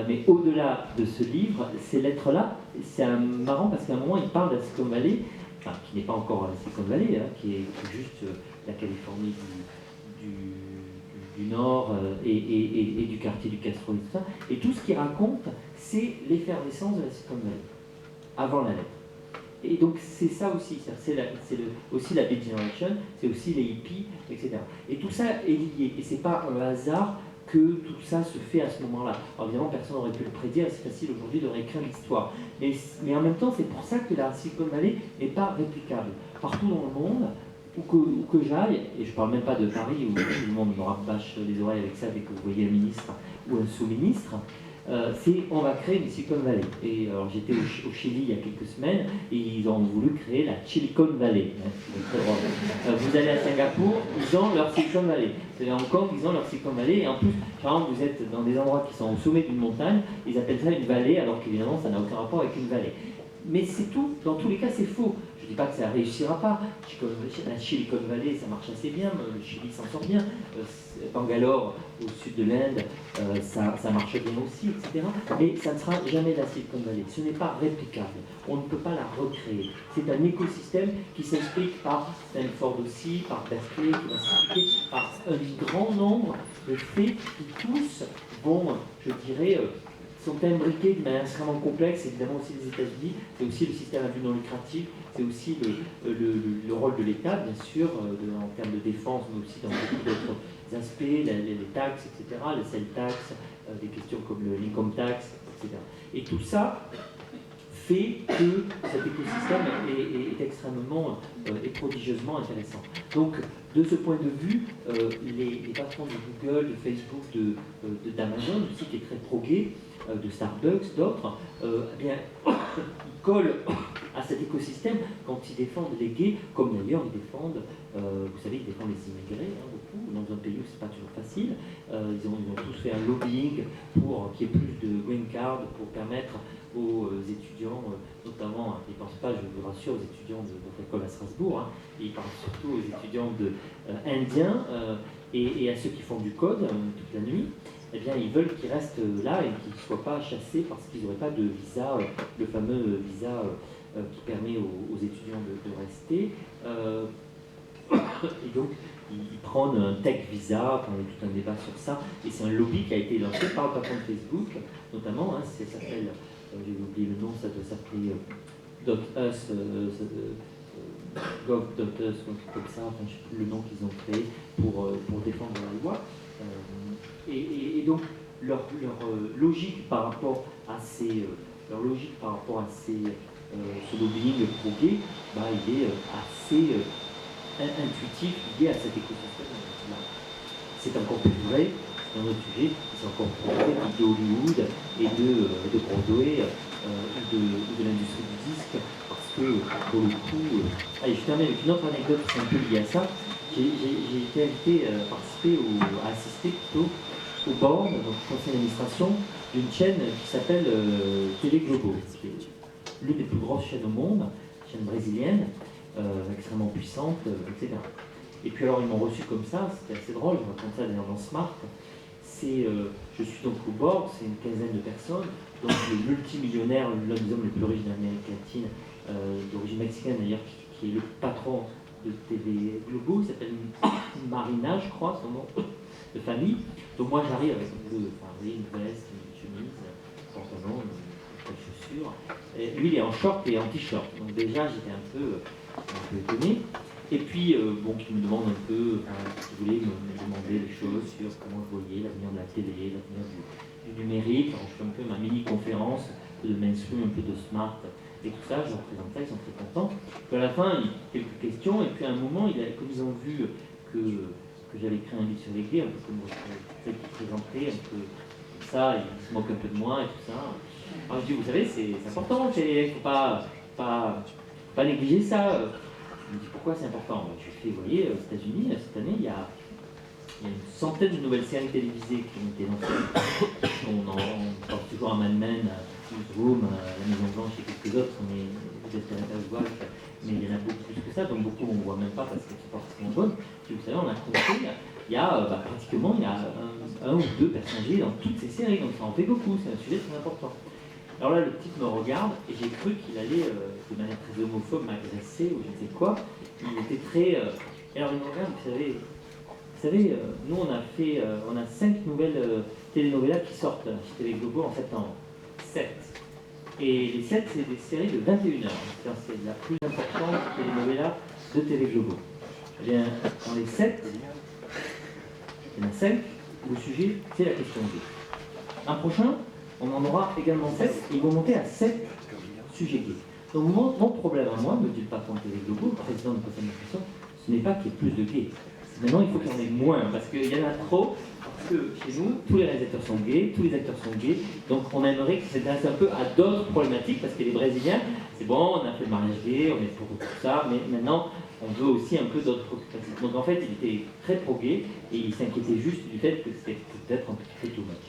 C: mais au-delà de ce livre, ces lettres-là, c'est marrant parce qu'à un moment, il parle de la Silicon Valley, enfin, qui n'est pas encore la Silicon Valley, hein, qui est juste la Californie du Nord et du quartier du Castro et tout ça. Et tout ce qu'il raconte, c'est l'effervescence de la Silicon Valley, avant la lettre. Et donc c'est ça aussi, c'est aussi la Big Generation, c'est aussi les hippies, etc. Et tout ça est lié, et c'est pas un hasard que tout ça se fait à ce moment-là. Alors évidemment, personne n'aurait pu le prédire, et c'est facile aujourd'hui de réécrire l'histoire. Mais en même temps, c'est pour ça que la Silicon Valley n'est pas réplicable. Partout dans le monde, où que j'aille, et je ne parle même pas de Paris, où tout le monde me rabâche les oreilles avec ça dès que vous voyez un ministre ou un sous-ministre, c'est on va créer une Silicon Valley. Et alors j'étais au Chili il y a quelques semaines et ils ont voulu créer la Silicon Valley. Vous allez à Singapour, ils ont leur Silicon Valley. Vous allez à Hong Kong, ils ont leur Silicon Valley. Et en plus, par exemple, vous êtes dans des endroits qui sont au sommet d'une montagne, ils appellent ça une vallée, alors qu'évidemment ça n'a aucun rapport avec une vallée. Mais c'est tout, dans tous les cas c'est faux. Je ne dis pas que ça ne réussira pas. La Silicon Valley, ça marche assez bien, le Chili s'en sort bien. Bangalore, au sud de l'Inde, ça marche bien aussi, etc. Mais ça ne sera jamais la Silicon Valley. Ce n'est pas réplicable. On ne peut pas la recréer. C'est un écosystème qui s'explique par Stanford aussi, par Berkeley, qui va s'expliquer par un grand nombre de faits qui tous vont, je dirais, sont imbriqués d'une manière extrêmement complexe, évidemment aussi les États-Unis, c'est aussi le système à but non lucratif, c'est aussi le rôle de l'État, bien sûr, en termes de défense, mais aussi dans beaucoup d'autres aspects, les taxes, etc., les sales tax, des questions comme le income tax, etc. Et tout ça fait que cet écosystème est extrêmement et prodigieusement intéressant. Donc, de ce point de vue, les patrons de Google, de Facebook, d'Amazon, aussi qui est très pro-gay, de Starbucks, d'autres, eh bien, ils collent à cet écosystème quand ils défendent les gays, comme d'ailleurs ils défendent, vous savez, ils défendent les immigrés, hein, beaucoup, dans un pays où c'est pas toujours facile. Ils ont tous fait un lobbying pour qu'il y ait plus de green card, pour permettre aux étudiants, notamment, ils ne pensent pas, je vous rassure, aux étudiants de votre école à Strasbourg, hein, ils parlent surtout aux étudiants indiens et à ceux qui font du code toute la nuit. Eh bien, ils veulent qu'ils restent là et qu'ils ne soient pas chassés parce qu'ils n'auraient pas de visa, le fameux visa qui permet aux étudiants de rester. Et donc, ils prennent un tech visa, enfin, il y a tout un débat sur ça, et c'est un lobby qui a été lancé par le patron de Facebook, notamment, hein, ça s'appelle, j'ai oublié le nom, ça doit s'appeler .us, gov.us, comme ça, enfin, je sais plus le nom qu'ils ont créé pour défendre la loi. Et donc, leur logique par rapport à ces, ce lobbying pro-gay, bah, il est assez intuitif lié à cet écosystème-là. C'est encore plus vrai, c'est un autre sujet, c'est encore plus vrai de Hollywood et de Broadway ou de l'industrie du disque, parce que pour le coup, allez, je termine avec une autre anecdote qui est un peu liée à ça. J'ai été invité à assister plutôt au board, donc au conseil d'administration, d'une chaîne qui s'appelle Télé Globo, qui est l'une des plus grosses chaînes au monde, chaîne brésilienne, extrêmement puissante, etc. Et puis alors ils m'ont reçu comme ça, c'était assez drôle, je raconte ça d'ailleurs dans Smart. Je suis donc au board, c'est une quinzaine de personnes, donc le multimillionnaire, l'un des hommes les plus riches d'Amérique latine, d'origine mexicaine d'ailleurs, qui est le patron de TV Globo, il s'appelle Marina, je crois, son nom de famille. Donc moi j'arrive avec une veste, une chemise, un pantalon, une chaussure. Et lui il est en short et en t-shirt. Donc déjà j'étais un peu étonné. Et puis bon, il me demande un peu, il voulait me demander des choses sur comment je voyais l'avenir de la télé, l'avenir du numérique. Alors je fais un peu ma mini-conférence de mainstream, un peu de smart. Et tout ça, je leur présente ça, ils sont très contents. Puis à la fin, quelques questions, et puis à un moment, comme ils ont vu que j'avais écrit un livre sur les gays, un peu comme celle qui présentait, un peu ça, ils se moquent un peu de moi et tout ça. Alors je dis, vous savez, c'est important, il ne faut pas négliger ça. Je me dis, pourquoi c'est important? Je fais, vous voyez, aux États-Unis, cette année, il y a une centaine de nouvelles séries télévisées qui ont été lancées. On parle toujours à Mad Men, Newsroom, La Maison Blanche et quelques autres, mais il y en a beaucoup plus que ça, donc beaucoup on ne voit même pas parce qu'elles sont pas forcément bonnes. Puis vous savez, on a compté, il y a pratiquement un ou deux personnages dans toutes ces séries, donc ça en fait beaucoup, c'est un sujet très important. Alors là, le type me regarde et j'ai cru qu'il allait, de manière très homophobe, m'agresser ou je ne sais quoi. Il était très... Alors il me regarde, vous savez, nous on a 5 nouvelles telenovelas qui sortent chez TV Globo en septembre. 7. Et les 7, c'est des séries de 21h. C'est la plus importante télénovela de TV Globo. Eh bien, dans les 7, il y en a 5, le sujet, c'est la question gay. Un prochain, on en aura également 7, et ils vont monter à 7 sujets gays. Donc mon problème à moi, me dit le patron de TV Globo, le président de conseil d'administration, ce n'est pas qu'il y ait plus de gays. Maintenant, il faut qu'il y en ait moins, parce qu'il y en a trop. Parce que chez nous, tous les réalisateurs sont gays, tous les acteurs sont gays, donc on aimerait qu'ils s'intéressent un peu à d'autres problématiques, parce que les Brésiliens, c'est bon, on a fait le mariage gay, on est pour tout ça, mais maintenant, on veut aussi un peu d'autres problématiques. Donc en fait, il était très pro-gay, et il s'inquiétait juste du fait que c'était peut-être un petit peu too much.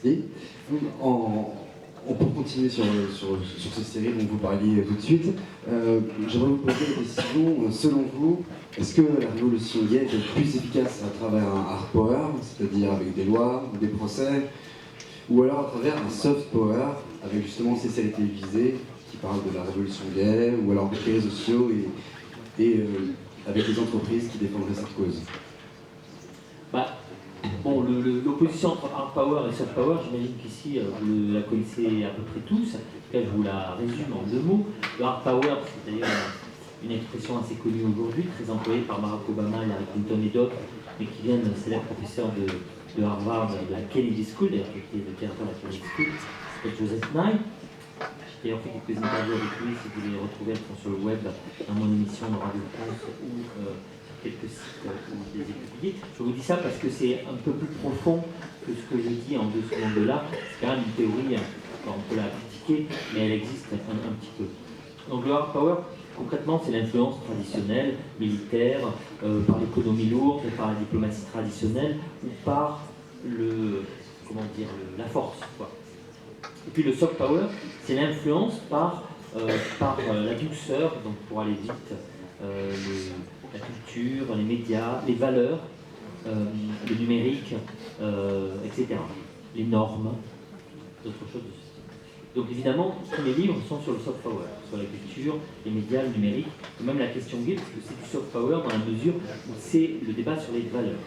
A: Et on peut continuer sur ces séries dont vous parliez tout de suite. J'aimerais vous poser la question, selon vous, est-ce que la révolution gay est plus efficace à travers un hard power, c'est-à-dire avec des lois, des procès, ou alors à travers un soft power, avec justement ces séries télévisées qui parlent de la révolution gay, ou alors des réseaux sociaux et avec les entreprises qui défendraient cette cause?
C: Bon, l'opposition entre hard power et soft power, j'imagine qu'ici vous la connaissez à peu près tous. En tout cas, je vous la résume en 2 mots. Le hard power, c'est d'ailleurs une expression assez connue aujourd'hui, très employée par Barack Obama, Hillary Clinton et d'autres, mais qui vient d'un célèbre professeur de Harvard, de la Kennedy School, d'ailleurs qui était le directeur de la Kennedy School, c'est Joseph Nye. J'ai d'ailleurs fait quelques interviews avec lui, si vous les retrouvez, elles sont sur le web, dans mon émission de Radio France ou sur quelques sites où je les ai publiés. Je vous dis ça parce que c'est un peu plus profond que ce que je dis en 2 secondes là. C'est quand même une théorie, on peut la critiquer, mais elle existe un petit peu. Donc le hard power, concrètement, c'est l'influence traditionnelle, militaire, par l'économie lourde, par la diplomatie traditionnelle, ou par la force, quoi. Et puis le soft power, c'est l'influence par la douceur, donc pour aller vite, la culture, les médias, les valeurs, le numérique, etc. Les normes, d'autres choses de ce type. Donc évidemment, tous mes livres sont sur le soft power, sur la culture, les médias, le numérique, et même la question gay, parce que c'est du soft power dans la mesure où c'est le débat sur les valeurs.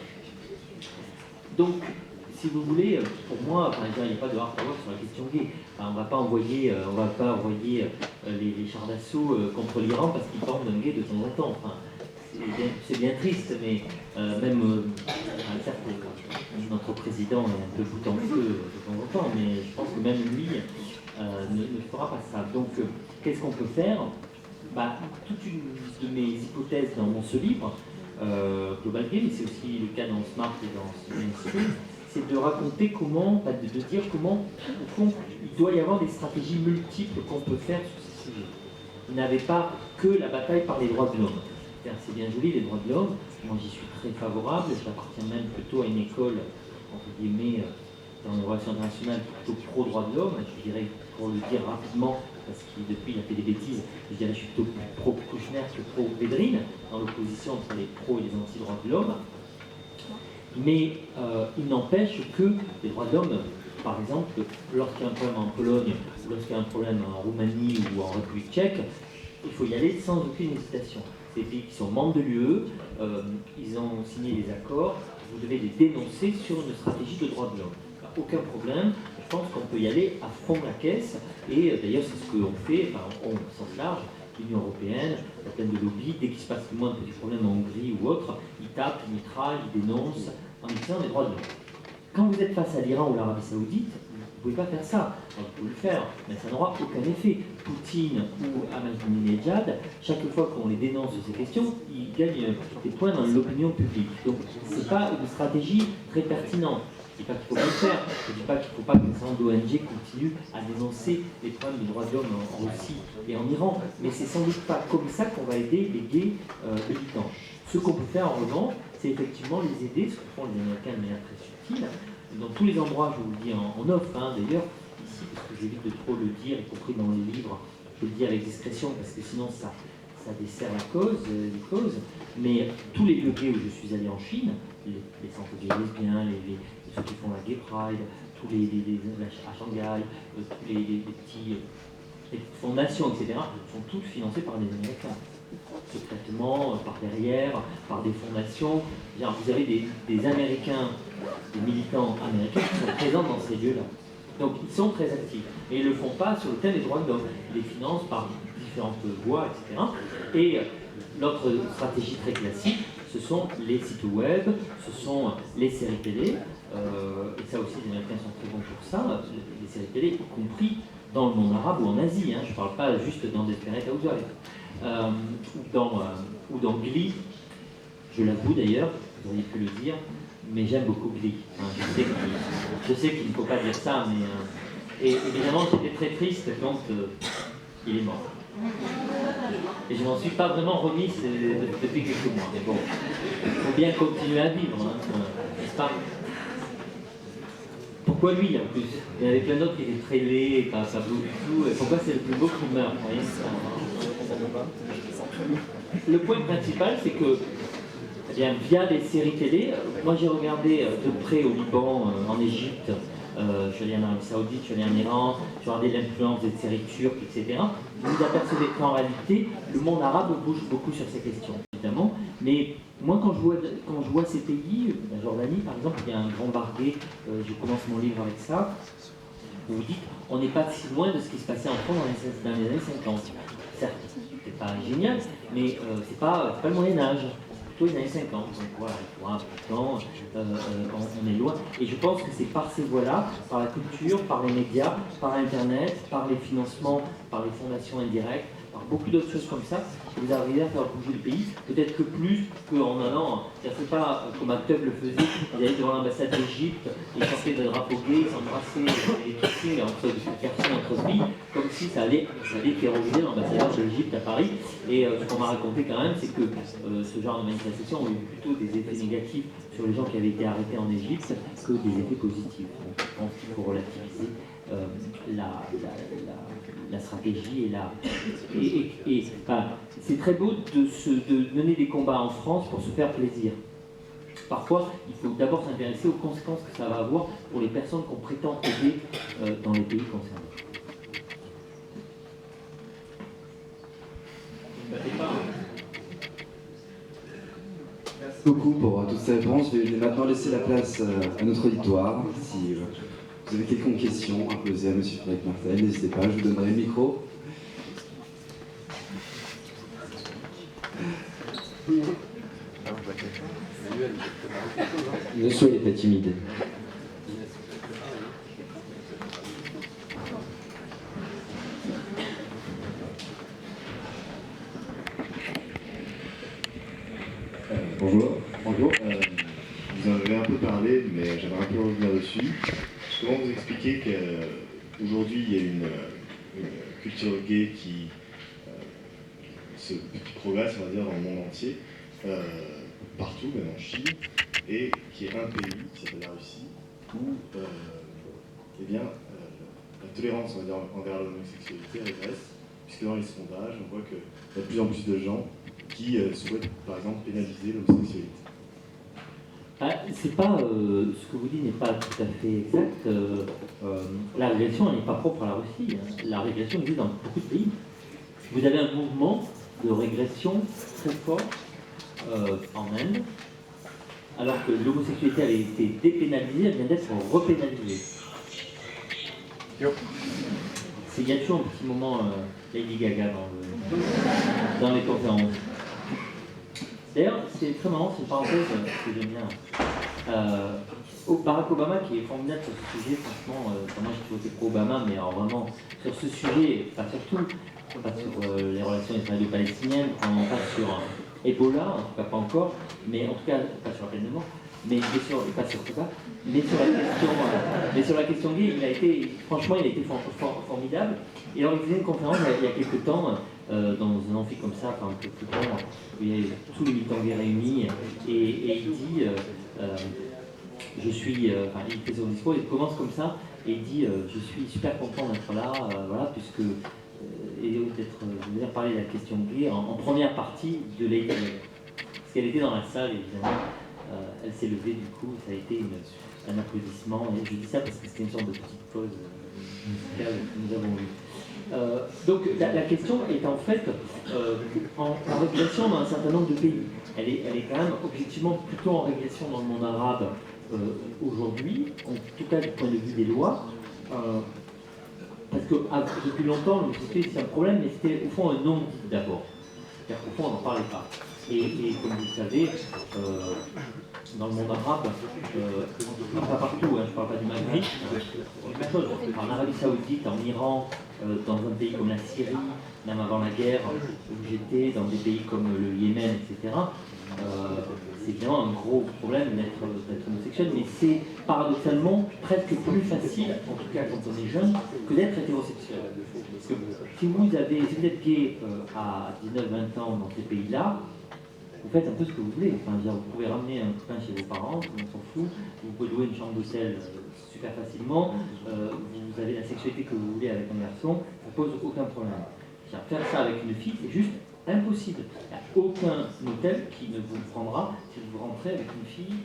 C: Donc, si vous voulez, pour moi, il n'y a pas de hard power sur la question gay. Enfin, on ne va pas envoyer les chars d'assaut contre l'Iran parce qu'ils parlent d'un gay de temps en temps. Enfin, c'est bien triste, mais certes, notre président est un peu bout en feu de temps en temps, mais je pense que même lui ne fera pas ça. Donc, qu'est-ce qu'on peut faire? Toute une de mes hypothèses dans ce livre, Global Gay, mais c'est aussi le cas dans Smart et dans Mainstream, c'est de raconter comment, de dire comment, au fond, il doit y avoir des stratégies multiples qu'on peut faire sur ces sujets. Il n'avait pas que la bataille par les droits de l'homme. C'est bien joli, les droits de l'homme. Moi, j'y suis très favorable. J'appartiens même plutôt à une école, entre guillemets, dans les relations internationales, plutôt pro-droits de l'homme. Je dirais, pour le dire rapidement, parce qu'il depuis il a fait des bêtises, je dirais je suis plutôt plus pro-Kouchner que pro-Védrine, dans l'opposition entre les pros et les anti-droits de l'homme. Mais il n'empêche que les droits de l'homme, par exemple, lorsqu'il y a un problème en Pologne, lorsqu'il y a un problème en Roumanie ou en République tchèque, il faut y aller sans aucune hésitation. C'est des pays qui sont membres de l'UE, ils ont signé des accords, vous devez les dénoncer sur une stratégie de droits de l'homme. Aucun problème, je pense qu'on peut y aller à fond la caisse, et d'ailleurs c'est ce qu'on fait, au sens large. L'Union européenne, la pleine de lobby, dès qu'il se passe le moins de petits problèmes en Hongrie ou autre, ils tapent, ils mitraillent, ils dénoncent en disant les droits de l'homme. Quand vous êtes face à l'Iran ou l'Arabie Saoudite, vous ne pouvez pas faire ça. Alors, vous pouvez le faire, mais ça n'aura aucun effet. Poutine ou Ahmadinejad, chaque fois qu'on les dénonce sur ces questions, ils gagnent des points dans l'opinion publique. Donc ce n'est pas une stratégie très pertinente. Je ne dis pas qu'il faut pas le faire, je ne dis pas qu'il ne faut pas que les centres d'ONG continuent à dénoncer les problèmes des droits de l'homme en Russie et en Iran, mais c'est sans doute pas comme ça qu'on va aider les gays militants. Ce qu'on peut faire en revanche, c'est effectivement les aider, ce que font les Américains de manière très subtile, dans tous les endroits, je vous le dis en off, d'ailleurs, ici, parce que j'évite de trop le dire, y compris dans les livres, je le dis avec discrétion, parce que sinon ça dessert les causes, mais tous les lieux gays où je suis allé en Chine, les centres gays lesbiens, ceux qui font la Gay Pride, tous à Shanghai, tous les petites fondations, etc., sont toutes financées par des Américains. Secrètement, par derrière, par des fondations. Vous avez des Américains, des militants américains qui sont présents dans ces lieux-là. Donc ils sont très actifs. Mais ils ne le font pas sur le thème des droits de l'homme. Ils les financent par différentes voies, etc. Et l'autre stratégie très classique, ce sont les sites web, ce sont les séries télé, et ça aussi les Américains sont très bons pour ça, les séries télé, y compris dans le monde arabe ou en Asie, je ne parle pas juste dans Desperate Housewives, ou dans Glee, je l'avoue d'ailleurs, vous auriez pu le dire, mais j'aime beaucoup Glee. Je sais qu'il ne faut pas dire ça, mais... et évidemment j'étais très triste quand il est mort. Et je m'en suis pas vraiment remis depuis quelques mois. Mais bon, il faut bien continuer à vivre, n'est-ce pas? Pourquoi lui en plus? Il y en avait plein d'autres qui étaient très laids, pas beau du tout. Et pourquoi c'est le plus beau qui meurt? Vous voyez, le point principal, c'est que via des séries télé, moi j'ai regardé de près au Liban, en Égypte, je suis allé en Arabie Saoudite, je suis allé en Iran, j'ai regardé l'influence des séries turques, etc. Vous vous apercevez qu'en réalité, le monde arabe bouge beaucoup sur ces questions, évidemment. Mais moi, quand je vois ces pays, la Jordanie par exemple, il y a un grand barguet, je commence mon livre avec ça, vous vous dites, on n'est pas si loin de ce qui se passait en France dans les années 50. Certes, c'est pas génial, mais c'est pas le Moyen-Âge. plutôt les années 50. Donc voilà, il faut un peu de temps, on est loin. Et je pense que c'est par ces voies-là, par la culture, par les médias, par Internet, par les financements, par les fondations indirectes, par beaucoup d'autres choses comme ça, que vous arrivez à faire bouger le pays. Peut-être que plus qu'en allant, c'est pas comme Acteub le faisait, ils allaient devant l'ambassade d'Égypte, ils portaient des drapeaux gays, ils s'embrassaient les kissing entre personnes, entre pays, comme si ça allait terroriser l'ambassadeur d'Égypte à Paris. Et ce qu'on m'a raconté quand même, c'est que ce genre de manifestations ont eu plutôt des effets négatifs sur les gens qui avaient été arrêtés en Égypte que des effets positifs. Donc, je pense qu'il faut relativiser la stratégie c'est très beau de mener des combats en France pour se faire plaisir. Parfois, il faut d'abord s'intéresser aux conséquences que ça va avoir pour les personnes qu'on prétend aider dans les pays concernés.
A: Merci beaucoup pour toutes ces réponses. Je vais maintenant laisser la place à notre auditoire. Si vous avez quelques questions à poser à M. Frédéric Martel, n'hésitez pas, je vous donnerai le micro.
D: Ne soyez pas timide.
E: Bonjour. Vous en avez un peu parlé, mais j'aimerais un peu revenir dessus. Comment vous expliquez qu'aujourd'hui il y a une culture gay qui progresse, on va dire, dans le monde entier, partout, même en Chine, et qui est un pays, qui s'appelle la Russie, où la tolérance, on va dire, envers l'homosexualité régresse, puisque dans les sondages, on voit qu'il y a de plus en plus de gens qui souhaitent, par exemple, pénaliser l'homosexualité.
C: C'est pas, ce que vous dites n'est pas tout à fait exact. La régression n'est pas propre à la Russie. Hein. La régression existe dans beaucoup de pays. Vous avez un mouvement de régression très fort en Inde, alors que l'homosexualité avait été dépénalisée, elle vient d'être repénalisée. Il y a toujours un petit moment Lady Gaga dans les conférences. D'ailleurs, c'est très marrant, c'est une parenthèse que j'aime bien. Barack Obama, qui est formidable sur ce sujet, franchement, moi j'ai voté pour Obama, mais alors vraiment, sur ce sujet, pas surtout, pas sur les relations israélo-palestiniennes, pas sur Ebola, en tout cas pas encore, mais en tout cas pas sur la peine de mort, pas sur Cuba, mais sur la question gay, il a été formidable. Et alors il faisait une conférence il y a quelques temps, dans un amphi comme ça, enfin un peu plus grand, où il y avait tous les militants gays réunis, et il dit, il fait son discours, il commence comme ça, et il dit, je suis super content d'être là, voilà, puisque, et de venir parler de la question gay en première partie de Lady Gaga. Parce qu'elle était dans la salle, évidemment, elle s'est levée, du coup, ça a été un applaudissement, et je dis ça parce que c'était une sorte de petite pause musicale que nous avons eue. Donc la question est en fait en régression dans un certain nombre de pays. Elle est quand même objectivement plutôt en régression dans le monde arabe aujourd'hui, en tout cas du point de vue des lois, parce que depuis longtemps l'homosexualité c'est un problème, mais c'était au fond un non-dit d'abord. C'est-à-dire qu'au fond on n'en parlait pas. Et comme vous le savez, dans le monde arabe, pas partout, hein, je ne parle pas du Maghreb, même chose, en Arabie Saoudite, en Iran, dans un pays comme la Syrie, même avant la guerre où j'étais, dans des pays comme le Yémen, etc., c'est évidemment un gros problème d'être homosexuel, mais c'est paradoxalement presque plus facile, en tout cas quand on est jeune, que d'être hétérosexuel. Parce que si vous êtes gay à 19-20 ans dans ces pays-là, vous faites un peu ce que vous voulez. Enfin, vous pouvez ramener un copain chez vos parents, on s'en fout. Vous pouvez louer une chambre d'hôtel super facilement. Vous avez la sexualité que vous voulez avec un garçon, ça ne pose aucun problème. Faire ça avec une fille, c'est juste impossible. Il n'y a aucun hôtel qui ne vous prendra si vous rentrez avec une fille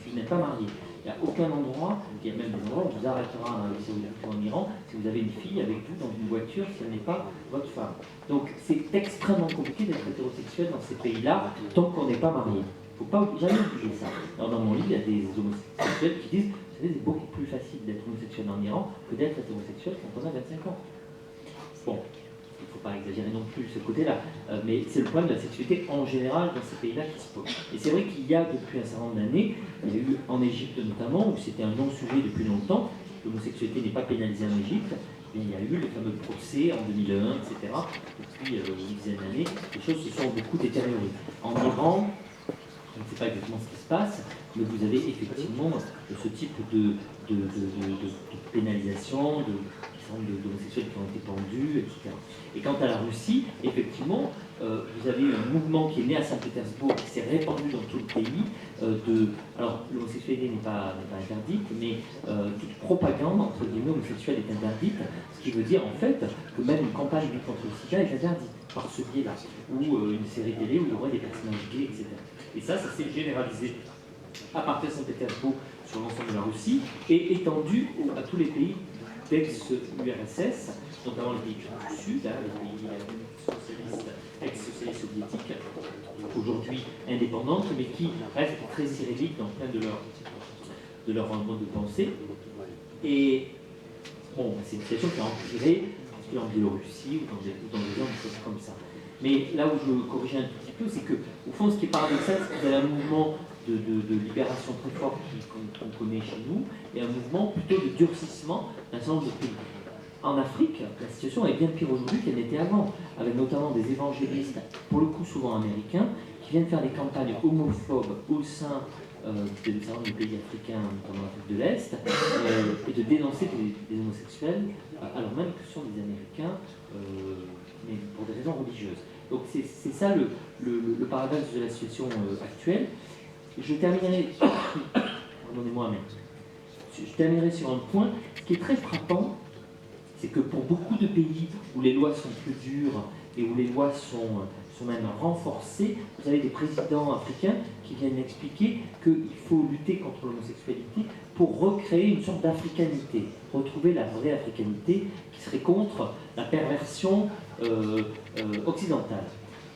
C: si vous n'êtes pas marié. Il n'y a aucun endroit, il y a même des endroits où vous arrêtera en Arabie Saoudite ou en Iran si vous avez une fille avec vous dans une voiture si elle n'est pas votre femme. Donc c'est extrêmement compliqué d'être hétérosexuel dans ces pays-là tant qu'on n'est pas marié. Il ne faut pas jamais oublier ça. Alors, dans mon livre, il y a des homosexuels qui disent vous savez, c'est beaucoup plus facile d'être homosexuel en Iran que d'être hétérosexuel quand on a 25 ans. Bon, il faut faut pas exagérer non plus ce côté-là, mais c'est le problème de la sexualité en général dans ces pays-là qui se pose. Et c'est vrai qu'il y a depuis un certain nombre d'années, il y a eu en Égypte notamment, où c'était un non-sujet depuis longtemps, l'homosexualité n'est pas pénalisée en Égypte, il y a eu les fameux procès en 2001, etc. Depuis une dizaine d'années, les choses se sont beaucoup détériorées. En Iran, je ne sais pas exactement ce qui se passe, mais vous avez effectivement ce type de pénalisation, d'homosexuels qui ont été pendus, etc. Et quant à la Russie, effectivement, vous avez un mouvement qui est né à Saint-Pétersbourg, qui s'est répandu dans tout le pays. Alors, l'homosexualité n'est pas interdite, mais toute propagande, entre guillemets, homosexuelle est interdite, ce qui veut dire en fait que même une campagne de lutte contre le sida est interdite par ce biais-là, ou une série télé où il y aurait des personnages gays, etc. Et ça s'est généralisé à partir de Saint-Pétersbourg sur l'ensemble de la Russie et étendu à tous les pays d'ex-URSS, notamment les pays du Sud, les pays socialistes, ex-socialistes soviétiques, aujourd'hui indépendantes, mais qui restent très cyrilliques dans plein de leur mode de pensée. Et bon, c'est une situation qui a empiré en Biélorussie ou dans des choses comme ça. Mais là où je corrige un tout petit peu, c'est que, au fond, ce qui est paradoxal, c'est qu'il y a un mouvement de libération très fort qu'on connaît chez nous, et un mouvement plutôt de durcissement d'un certain nombre de pays. En Afrique, la situation est bien pire aujourd'hui qu'elle n'était avant, avec notamment des évangélistes, pour le coup souvent américains, qui viennent faire des campagnes homophobes au sein de certain nombre de pays africains, notamment l'Afrique de l'Est, et de dénoncer des homosexuels, alors même que ce sont des Américains, mais pour des raisons religieuses. Donc c'est ça le paradoxe de la situation actuelle. Je terminerai, pardonnez-moi, mais je terminerai sur un point. Ce qui est très frappant, c'est que pour beaucoup de pays où les lois sont plus dures et où les lois sont même renforcées, vous avez des présidents africains qui viennent expliquer qu'il faut lutter contre l'homosexualité pour recréer une sorte d'africanité, retrouver la vraie africanité qui serait contre la perversion occidentale.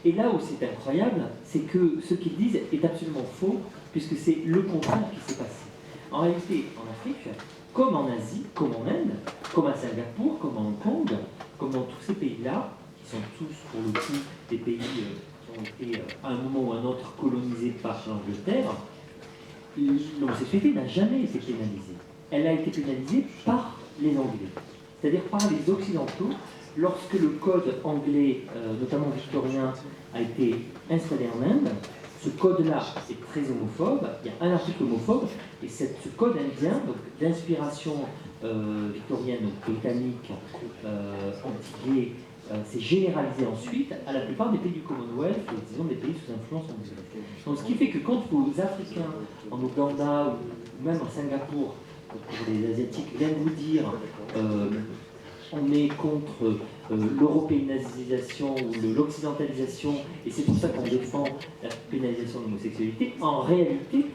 C: Et là où c'est incroyable, c'est que ce qu'ils disent est absolument faux, puisque c'est le contraire qui s'est passé. En réalité, en Afrique, comme en Asie, comme en Inde, comme à Singapour, comme à Hong Kong, comme dans tous ces pays-là, qui sont tous, pour le coup, des pays qui ont été à un moment ou à un autre colonisés par l'Angleterre, l'homosexualité n'a jamais été pénalisée. Elle a été pénalisée par les Anglais, c'est-à-dire par les Occidentaux. Lorsque le code anglais, notamment victorien, a été installé en Inde, ce code-là est très homophobe, il y a un article homophobe, et ce code indien, donc d'inspiration victorienne, donc britannique, anti-gay, s'est généralisé ensuite à la plupart des pays du Commonwealth, disons des pays sous influence anglaise. Donc ce qui fait que quand vos Africains en Ouganda ou même à Singapour, pour les Asiatiques, viennent vous dire on est contre l'européanisation ou l'occidentalisation, et c'est pour ça qu'on défend la pénalisation de l'homosexualité. En réalité,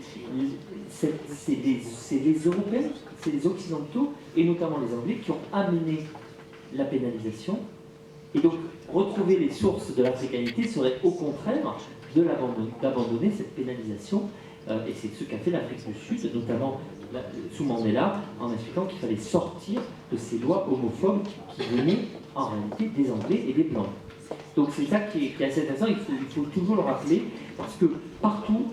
C: c'est les Européens, c'est les Occidentaux, et notamment les Anglais, qui ont amené la pénalisation. Et donc, retrouver les sources de l'africanité serait au contraire d'abandonner cette pénalisation. Et c'est ce qu'a fait l'Afrique du Sud, notamment sous Mandela, en expliquant qu'il fallait sortir de ces lois homophobes qui venaient en réalité des Anglais et des Blancs. Donc c'est ça qui est assez intéressant, il faut toujours le rappeler, parce que partout,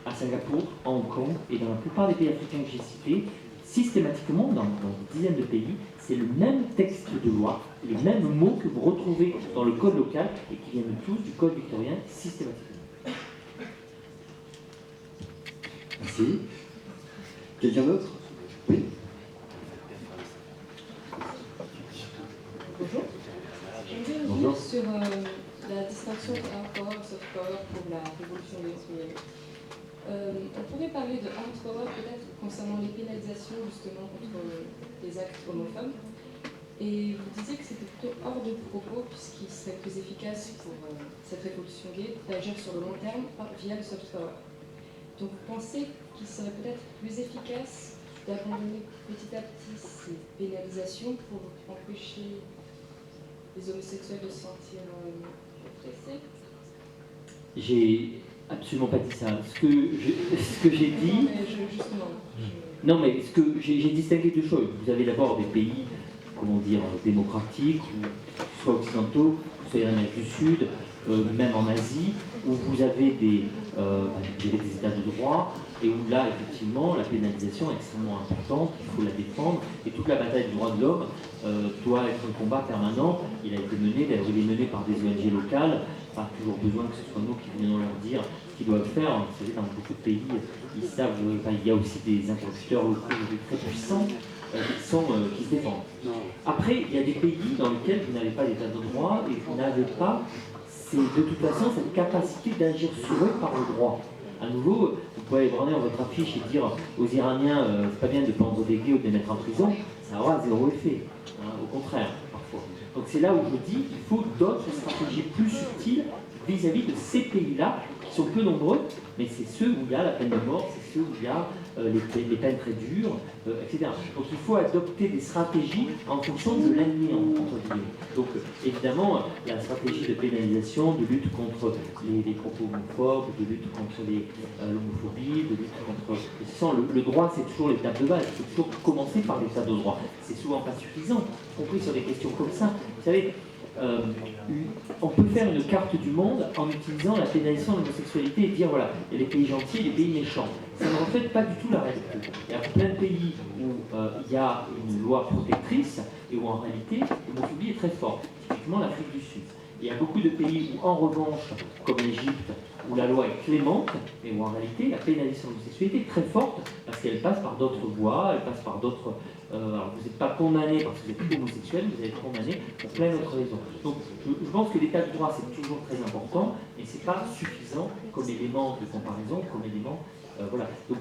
C: à Singapour, à Hong Kong et dans la plupart des pays africains que j'ai cités, systématiquement, dans des dizaines de pays, c'est le même texte de loi, les mêmes mots que vous retrouvez dans le code local et qui viennent tous du code victorien systématiquement.
A: Merci. Quelqu'un d'autre? Oui.
F: Bonjour. J'aimerais revenir sur la distinction entre hardcore et softcore pour la révolution industrielle. On pourrait parler de hardcore peut-être concernant les pénalisations justement contre les actes homophobes. Et vous disiez que c'était plutôt hors de propos puisqu'il serait plus efficace pour cette révolution gay d'agir sur le long terme via le soft power. Donc vous pensez qu'il serait peut-être plus efficace d'abandonner petit à petit ces pénalisations pour empêcher les homosexuels de se sentir oppressés?
C: J'ai absolument pas dit ça. Ce que j'ai dit... Non, mais ce que j'ai distingué deux choses. Vous avez d'abord des pays, comment dire, démocratiques, ou soit occidentaux, ce soit en Amérique du Sud, même en Asie, où vous avez des états de droit, et où là, effectivement, la pénalisation est extrêmement importante, il faut la défendre, et toute la bataille des droits de l'homme doit être un combat permanent. Il a été mené, d'ailleurs, il est mené par des ONG locales, pas toujours besoin que ce soit nous qui venons leur dire ce qu'ils doivent faire. Vous savez, dans beaucoup de pays, ils savent, il y a aussi des interlocuteurs locaux très puissants qui se défendent. Après, il y a des pays dans lesquels vous n'avez pas d'état de droit et vous n'avez pas, de toute façon, cette capacité d'agir sur eux par le droit. À nouveau, vous pouvez branler dans votre affiche et dire aux Iraniens, c'est pas bien de prendre des gays ou de les mettre en prison, ça aura zéro effet. Hein, au contraire, parfois. Donc c'est là où je dis qu'il faut d'autres stratégies plus subtiles vis-à-vis de ces pays-là, qui sont peu nombreux, mais c'est ceux où il y a la peine de mort, c'est ceux où il y a les peines très dures, etc. Donc il faut adopter des stratégies en fonction de l'ennemi, entre guillemets. Donc évidemment, la stratégie de pénalisation, de lutte contre les propos homophobes, de lutte contre l'homophobie, de lutte contre... Le droit, c'est toujours l'étape de base, il faut toujours commencer par l'état de droit. C'est souvent pas suffisant, y compris sur des questions comme ça. Vous savez, on peut faire une carte du monde en utilisant la pénalisation de l'homosexualité et dire voilà, il y a les pays gentils et les pays méchants. Ça ne reflète pas du tout la réalité. Il y a plein de pays où il y a une loi protectrice et où en réalité l'homophobie est très forte, typiquement l'Afrique du Sud. Il y a beaucoup de pays où en revanche, comme l'Égypte, où la loi est clémente, mais où en réalité la pénalisation de l'homosexualité est très forte parce qu'elle passe par d'autres voies, elle passe par d'autres... alors vous n'êtes pas condamné parce que vous êtes homosexuel, vous êtes condamné pour plein d'autres raisons. Donc je pense que l'état de droit c'est toujours très important, mais c'est pas suffisant comme élément de comparaison, comme élément... voilà. Donc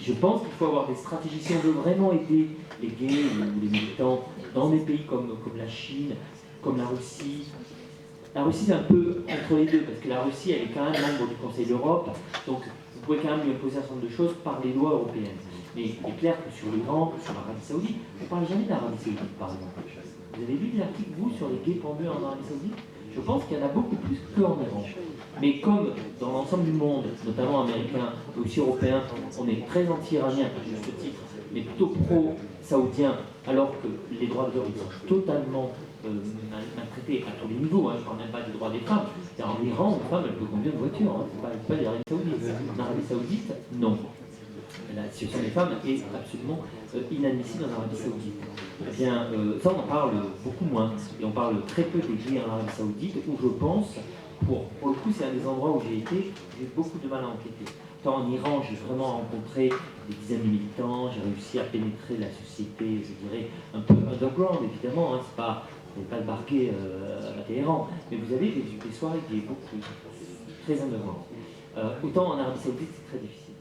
C: je pense qu'il faut avoir des stratégies si on veut vraiment aider les gays ou les militants dans des pays comme la Chine, comme la Russie. La Russie, c'est un peu entre les deux, parce que la Russie, elle est quand même membre du Conseil d'Europe, donc vous pouvez quand même lui imposer un certain nombre de choses par les lois européennes. Mais il est clair que sur l'Iran, sur l'Arabie Saoudite, on ne parle jamais d'Arabie Saoudite, par exemple. Vous avez lu des articles, vous, sur les gays pendus en Arabie Saoudite? Je pense qu'il y en a beaucoup plus qu'en Iran. Mais comme dans l'ensemble du monde, notamment américain, mais aussi européen, on est très anti-iranien, à juste titre, mais plutôt pro-saoudien, alors que les droits de l'homme sont totalement maltraités à tous les niveaux, hein. Je ne parle même pas des droits des femmes. En Iran, une femme, elle peut conduire une voiture, hein. C'est pas l'Arabie Saoudite. En Arabie Saoudite, non. La situation des femmes est absolument inadmissible en Arabie Saoudite. Eh bien, ça on en parle beaucoup moins, et on parle très peu des gays en Arabie Saoudite, où je pense, pour le coup c'est un des endroits où j'ai été, j'ai beaucoup de mal à enquêter. Tant en Iran, j'ai vraiment rencontré des dizaines de militants, j'ai réussi à pénétrer la société, je dirais, un peu underground évidemment, hein, c'est pas... Vous n'avez pas débarqué à Téhéran, mais vous avez des soirées qui est beaucoup très underground. Autant en Arabie Saoudite, c'est très difficile.